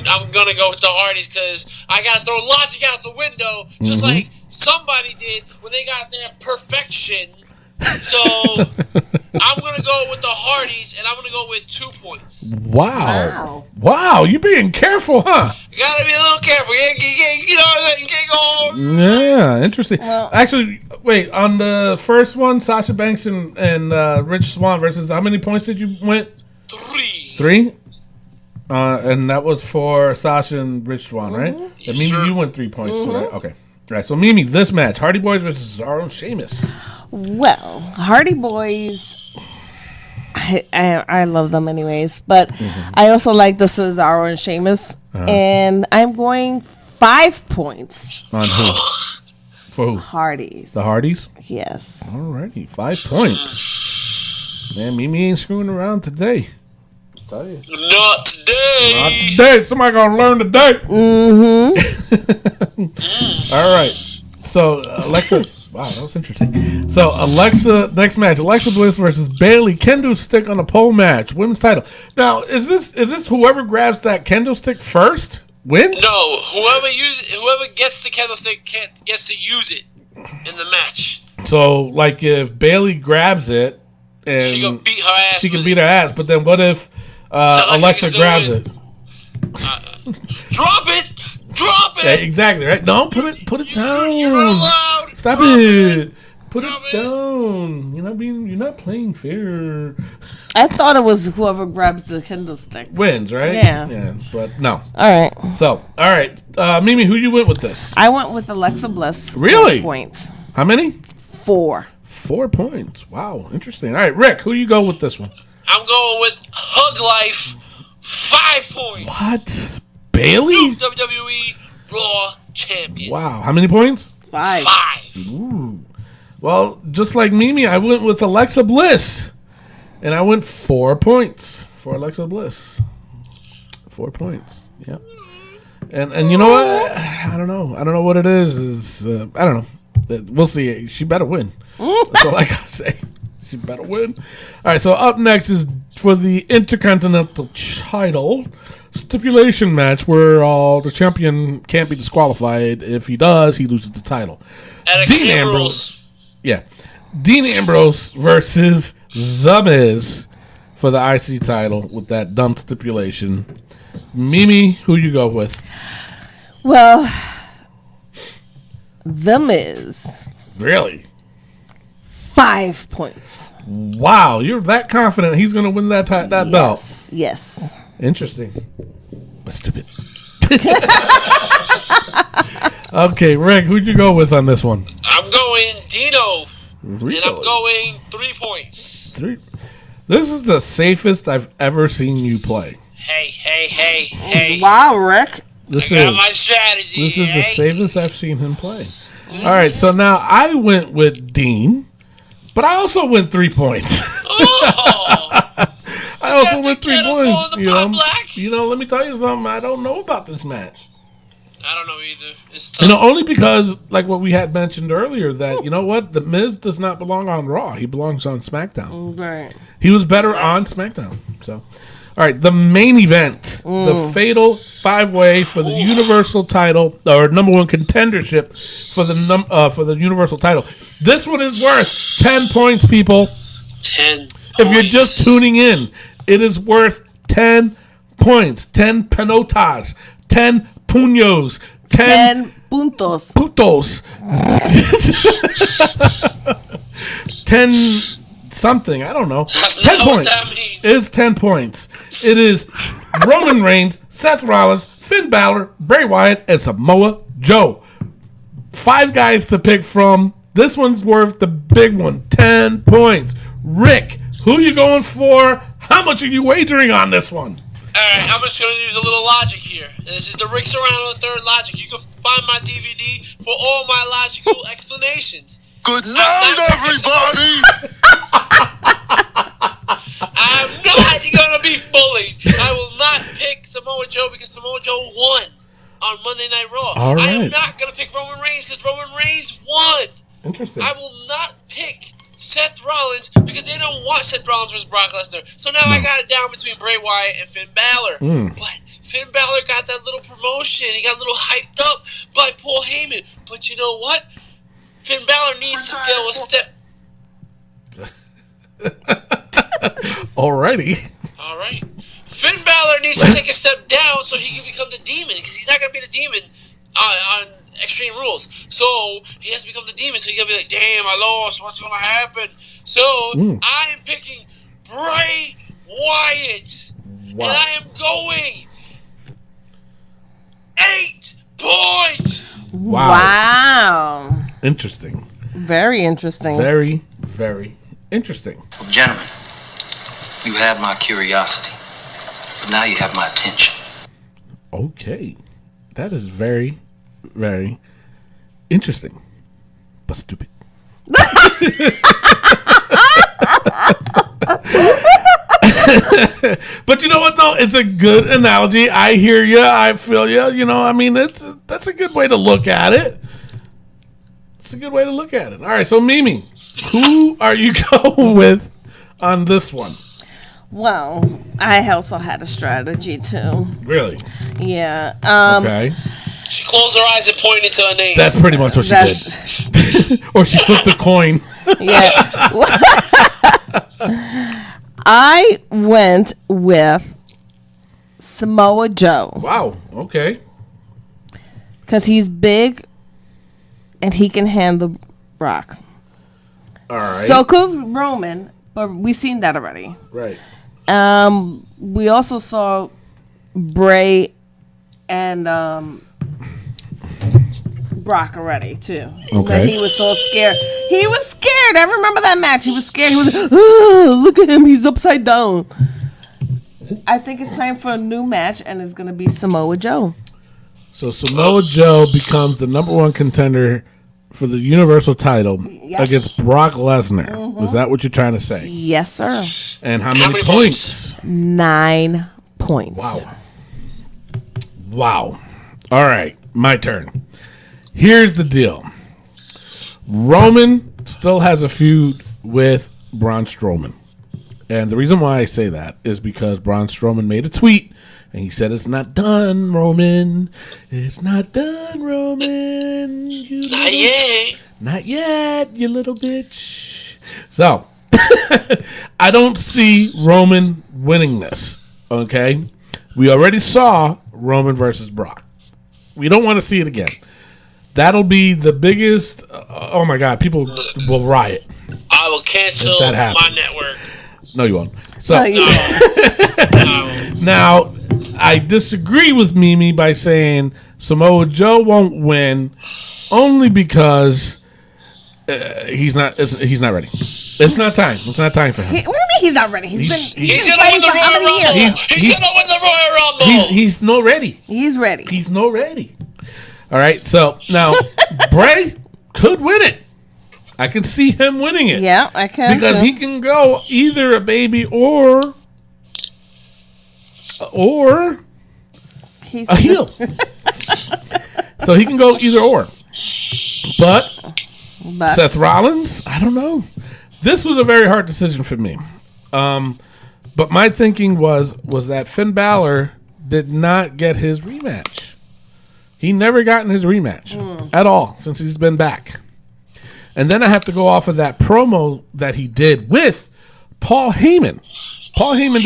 go with the Hardys because I gotta throw logic out the window, just like somebody did when they got their perfection. So I'm gonna go with the Hardys, and I'm gonna go with 2 points. Wow, you being careful, huh? You gotta be a little careful. You can't go. Yeah, interesting. Well, actually, wait, on the first one, Sasha Banks and Rich Swann versus, how many points did you win? 3. 3? And that was for Sasha and Rich Swann, right? And Mimi, sir. you went 3 points, too, right? Okay. All right, so Mimi, this match, Hardy Boys versus Cesaro and Sheamus. Well, Hardy Boys, I love them anyways, but I also like the Cesaro and Sheamus, and I'm going 5 points. On who? For who? Hardys. The Hardys? Yes. Alrighty, 5 points. Man, Mimi ain't screwing around today. Tell you. Not today. Not today. Somebody gonna learn today. All right. So Alexa. Wow, that was interesting. So Alexa, next match: Alexa Bliss versus Bayley. Kendo stick on a pole match, women's title. Now, is this whoever grabs that kendo stick first wins? No, whoever gets the candlestick gets to use it in the match. So, like, if Bayley grabs it, and She can beat her ass. she can with beat it. her ass. But then, what if Alexa grabs it? Drop it! Drop Yeah, it! exactly right. No, put it down. You're not allowed. Stop Drop it. Put Drop it down. You're not playing fair. I thought it was whoever grabs the candlestick. Wins, right? Yeah. Yeah, but no. All right. So, all right. Mimi, who you went with this? I went with Alexa Bliss. Really? 4 points. How many? 4. 4 points. Wow, interesting. All right, Rick, who you go with this one? I'm going with Hug Life. 5 points. What? Bailey? New WWE Raw Champion. Wow, how many points? 5. 5. Ooh. Well, just like Mimi, I went with Alexa Bliss. And I went 4 points for Alexa Bliss. 4 points. Yep. And you know what? I don't know. I don't know what it is. I don't know. We'll see. She better win. That's all I gotta say. She better win. All right. So up next is for the Intercontinental title stipulation match where the champion can't be disqualified. If he does, he loses the title. And Dean Ambrose. Yeah. Dean Ambrose versus The Miz for the IC title with that dumb stipulation. Mimi, who you go with? Well, The Miz. Really? 5 points. Wow, you're that confident he's going to win that belt. Yes. Interesting. But stupid. Okay, Rick, who'd you go with on this one? I'm going Dino. Really? And I'm going 3 points. 3. This is the safest I've ever seen you play. Hey. Wow, Rick. This I got my strategy. This is the safest I've seen him play. All right, so now I went with Dean, but I also went 3 points. Oh! I also got went the 3 kettle points. calling the pot black? Let me tell you something. I don't know about this match. I don't know either. It's tough. Only because, like what we had mentioned earlier, that, you know what? The Miz does not belong on Raw. He belongs on SmackDown. Right. He was better on SmackDown. So, all right, the main event, the fatal 5-way for the Universal title, or number 1 contendership for the Universal title. This one is worth 10 points, people. 10 If you're just tuning in, it is worth 10 points. 10 penotas, 10 puños, 10 puntos. putos. 10 something. I don't know. That's 10 not what points. that means. It's 10 points. It is Roman Reigns, Seth Rollins, Finn Balor, Bray Wyatt, and Samoa Joe. 5 guys to pick from. This one's worth the big one. 10 points. Rick, who you going for? How much are you wagering on this one? Alright, I'm just going to use a little logic here. And this is the Rick Serrano III logic. You can find my DVD for all my logical explanations. Good night, everybody! I'm not going to be bullied. I will not pick Samoa Joe because Samoa Joe won on Monday Night Raw. All I am right. not going to pick Roman Reigns because Roman Reigns won. Interesting. I will not pick Seth Rollins because they don't want Seth Rollins versus Brock Lesnar. So now I got it down between Bray Wyatt and Finn Balor. But Finn Balor got that little promotion. He got a little hyped up by Paul Heyman. But you know what? Finn Balor needs to go a step. Alrighty. All right. Finn Balor needs to take a step down so he can become the Demon because he's not going to be the Demon on Extreme Rules. So he has to become the Demon. So he's going to be like, damn, I lost. What's going to happen? So I am picking Bray Wyatt. Wow. And I am going 8 points. Wow. Interesting. Very interesting. Very, very interesting. Gentlemen, you had my curiosity, but now you have my attention. Okay. That is very, very interesting. But stupid. But you know what, though? It's a good analogy. I hear you. I feel you. You know, I mean, that's a good way to look at it. It's a good way to look at it. All right, so Mimi, who are you going with on this one? Well, I also had a strategy too. Really? Yeah. Okay. She closed her eyes and pointed to her name. That's pretty much what she did. Or she flipped a coin. Yeah. I went with Samoa Joe Wow. Okay. because he's big and he can handle Brock. All right. So could Roman, but we seen that already. Right. We also saw Bray and Brock already too. Okay. But he was so scared. He was scared. I remember that match. He was scared. He was like, oh, look at him. He's upside down. I think it's time for a new match, and it's gonna be Samoa Joe. So Samoa Joe becomes the number 1 contender for the Universal title against Brock Lesnar. Is that what you're trying to say? Yes, sir. And how many points? 9 points. Wow. All right, my turn. Here's the deal. Roman still has a feud with Braun Strowman. And the reason why I say that is because Braun Strowman made a tweet and he said, "It's not done, Roman. It's not done, Roman. Not yet. Not yet, you little bitch." So, I don't see Roman winning this, okay? We already saw Roman versus Brock. We don't want to see it again. That'll be the biggest, oh my God, people will riot. I will cancel If that my happens. network. No, you won't. So, No, you don't. now, I disagree with Mimi by saying Samoa Joe won't win only because he's not ready. It's not time. It's not time for him. What do you mean he's not ready? He's He's been gonna win fighting the for how Royal many Rumble. years? He's gonna win the Royal Rumble. He's not ready. He's ready. He's not ready. All right. So now Bray could win it. I can see him winning it. Yeah, I can because too. he can go either a baby or He's a heel. So he can go either or. But Seth Rollins, I don't know. This was a very hard decision for me. But my thinking was that Finn Balor did not get his rematch. He never gotten his rematch at all since he's been back. And then I have to go off of that promo that he did with Paul Heyman. Paul Heyman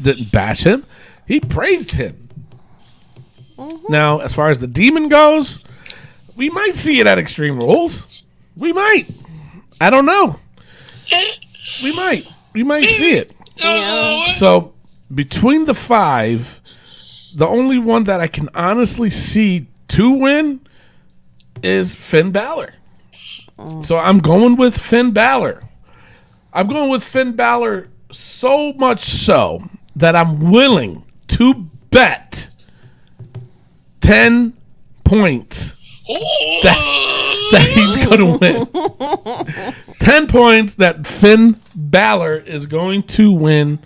didn't bash him. He praised him. Now, as far as the Demon goes, we might see it at Extreme Rules. We might. I don't know. We might see it. Yeah. So between the 5, the only one that I can honestly see to win is Finn Balor. So I'm going with Finn Balor. I'm going with Finn Balor so much so that I'm willing to bet 10 points that he's going to win. 10 points that Finn Balor is going to win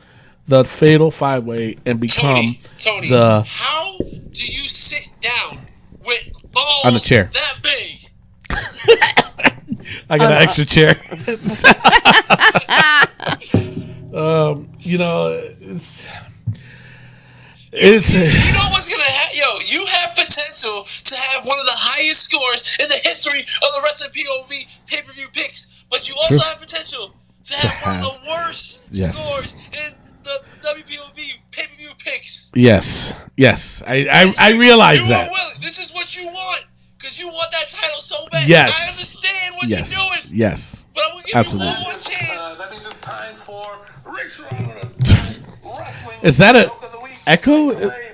the Fatal 5-Way and become Tony, the... how do you sit down with balls on the chair that big? I got an extra chair. It's you know what's gonna happen? You have potential to have one of the highest scores in the history of the wrestling POV pay-per-view picks, but you also have potential to have one of the worst scores in the WPOV pay-per-view picks. Yes. I realize that. This is what you want. Because you want that title so bad. Yes. I understand what you're doing. Yes. But I'm going to give you one more chance. That means it's time for Rick's Wrestling. Is that an echo?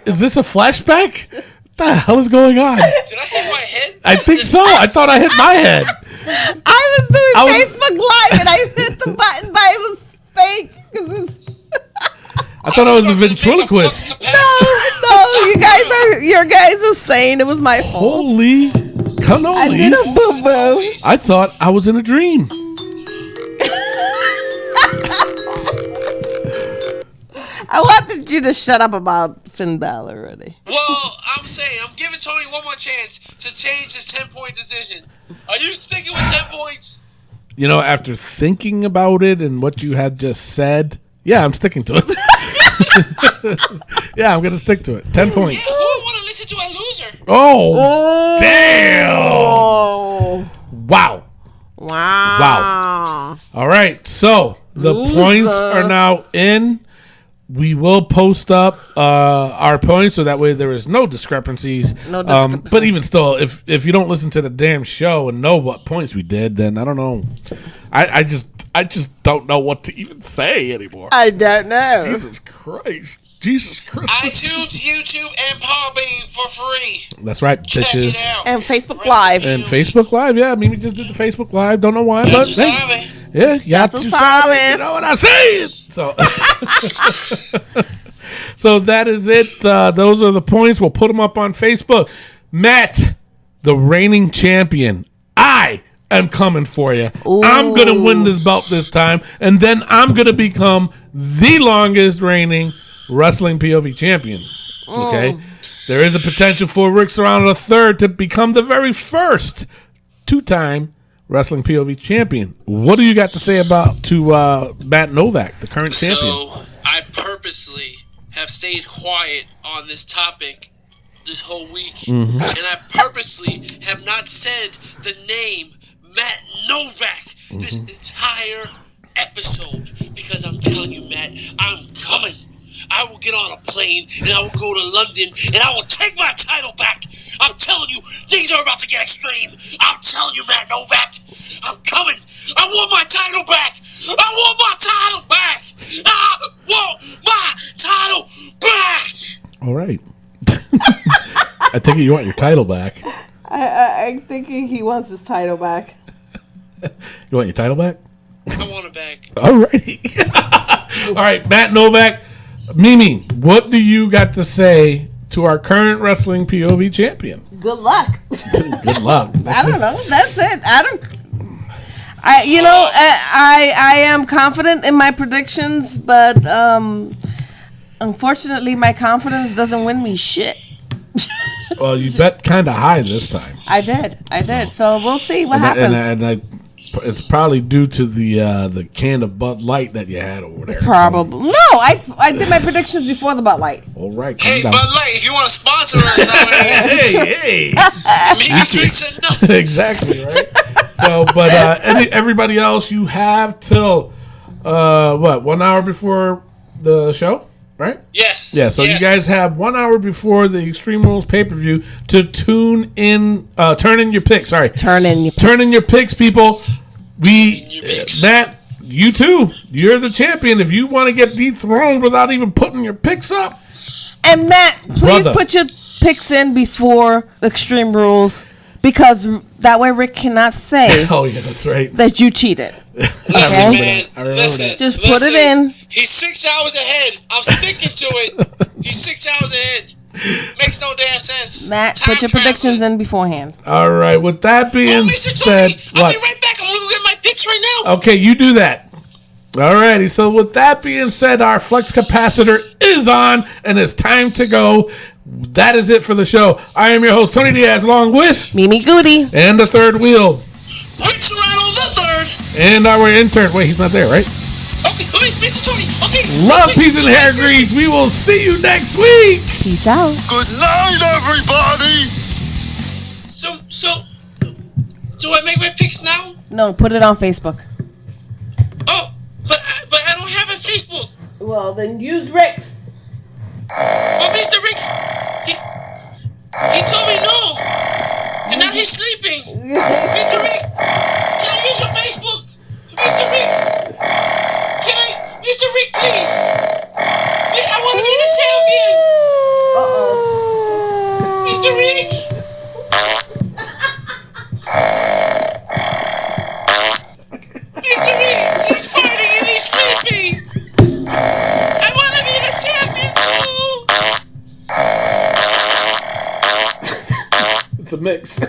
Is this a flashback? What the hell is going on? Did I hit my head? I think so. I thought I hit my head. I was doing Facebook Live and I hit the button, but it was fake. I thought I was a ventriloquist. No, you guys are saying it was my fault. Holy cannolis. I did a boo-boo. I thought I was in a dream. I wanted you to shut up about Finn Balor already. Well, I'm saying, I'm giving Tony one more chance to change his 10-point decision. Are you sticking with 10 points? You know, after thinking about it and what you had just said, yeah, I'm sticking to it. Yeah, I'm going to stick to it. 10 points. Yeah, who would want to listen to a loser? Oh, damn. Wow. Wow. All right, so the points are now in. We will post up our points so that way there is no discrepancies. But even still, if you don't listen to the damn show and know what points we did, then I don't know. I just don't know what to even say anymore. I don't know. Jesus Christ. iTunes, YouTube, and Podbean for free. That's right, Check bitches. it out. And Facebook Live. And Facebook Live, yeah. I mean, we just did the Facebook Live. Don't know why, but hey, yeah, you have to That's solve. You know what I'm saying? So, so that is it. Those are the points. We'll put them up on Facebook. Matt, the reigning champion. I am coming for you. I'm gonna win this belt this time, and then I'm gonna become the longest reigning wrestling POV champion. Okay, there is a potential for Rick Serrano III to become the very first 2-time wrestling POV champion. What do you got to say about Matt Novak, the current champion? So I purposely have stayed quiet on this topic this whole week, and I purposely have not said the name Matt Novak this entire episode because I'm telling you, Matt, I'm coming. I will get on a plane and I will go to London and I will take my title back. I'm telling you, things are about to get extreme. I'm telling you, Matt Novak, I'm coming. I want my title back. I want my title back. I want my title back. All right. I take it you want your title back. I'm thinking he wants his title back. You want your title back? I want it back. All righty. All right, Matt Novak. Mimi, what do you got to say to our current wrestling POV champion? Good luck. Good luck. I don't know. That's it. I am confident in my predictions, but unfortunately, my confidence doesn't win me shit. Well, you bet kind of high this time. I did. So we'll see what happens. It's probably due to the can of Bud Light that you had over there. Probably. So. No, I did my predictions before the Bud Light. All right. Hey, Bud Light, if you want to sponsor us, hey. Maybe drinks enough. Exactly, right? So, but everybody else, you have till 1 hour before the show, right? Yes. Yeah. So you guys have 1 hour before the Extreme Rules pay-per-view to turn in your picks. Sorry. Turn in your picks. Turn in your picks, people. Matt you too. You're the champion. If you want to get dethroned without even putting your picks up. And Matt, please Brother. put your picks in before Extreme Rules, because that way Rick cannot say Oh, yeah, that's right. that you cheated. Listen, remember man. that. I remember Listen. that. Just put it in. He's 6 hours ahead. I'm sticking to it. He's 6 hours ahead. Makes no damn sense. Matt, Time put your traveling. predictions in beforehand. All right. With that Oh, being Mr. said, Tony, I'll what? be right back. I'm gonna get my picks right now. Okay, you do that. Alrighty, so with that being said, our flex capacitor is on, and it's time to go. That is it for the show. I am your host, Tony Diaz, along with Mimi Goody. and the third wheel, Rick Serrano the third. and our intern. Wait, he's not there, right? Okay, Mr. Tony. Okay. Love, okay, peace, and so hair my grease. We will see you next week. Peace out. Good night, everybody. So, do I make my picks now? No, put it on Facebook. Oh, but I don't have a Facebook. Well, then use Rick's. But Mr. Rick, he told me no, and now he's sleeping. Mr. Rick, can I use your Facebook? Mr. Rick, Mr. Rick, please. I want to be the champion. Mr. Rick. Mr. Rick, he's farting and he's sleeping. I want to be the champion too. It's a mix.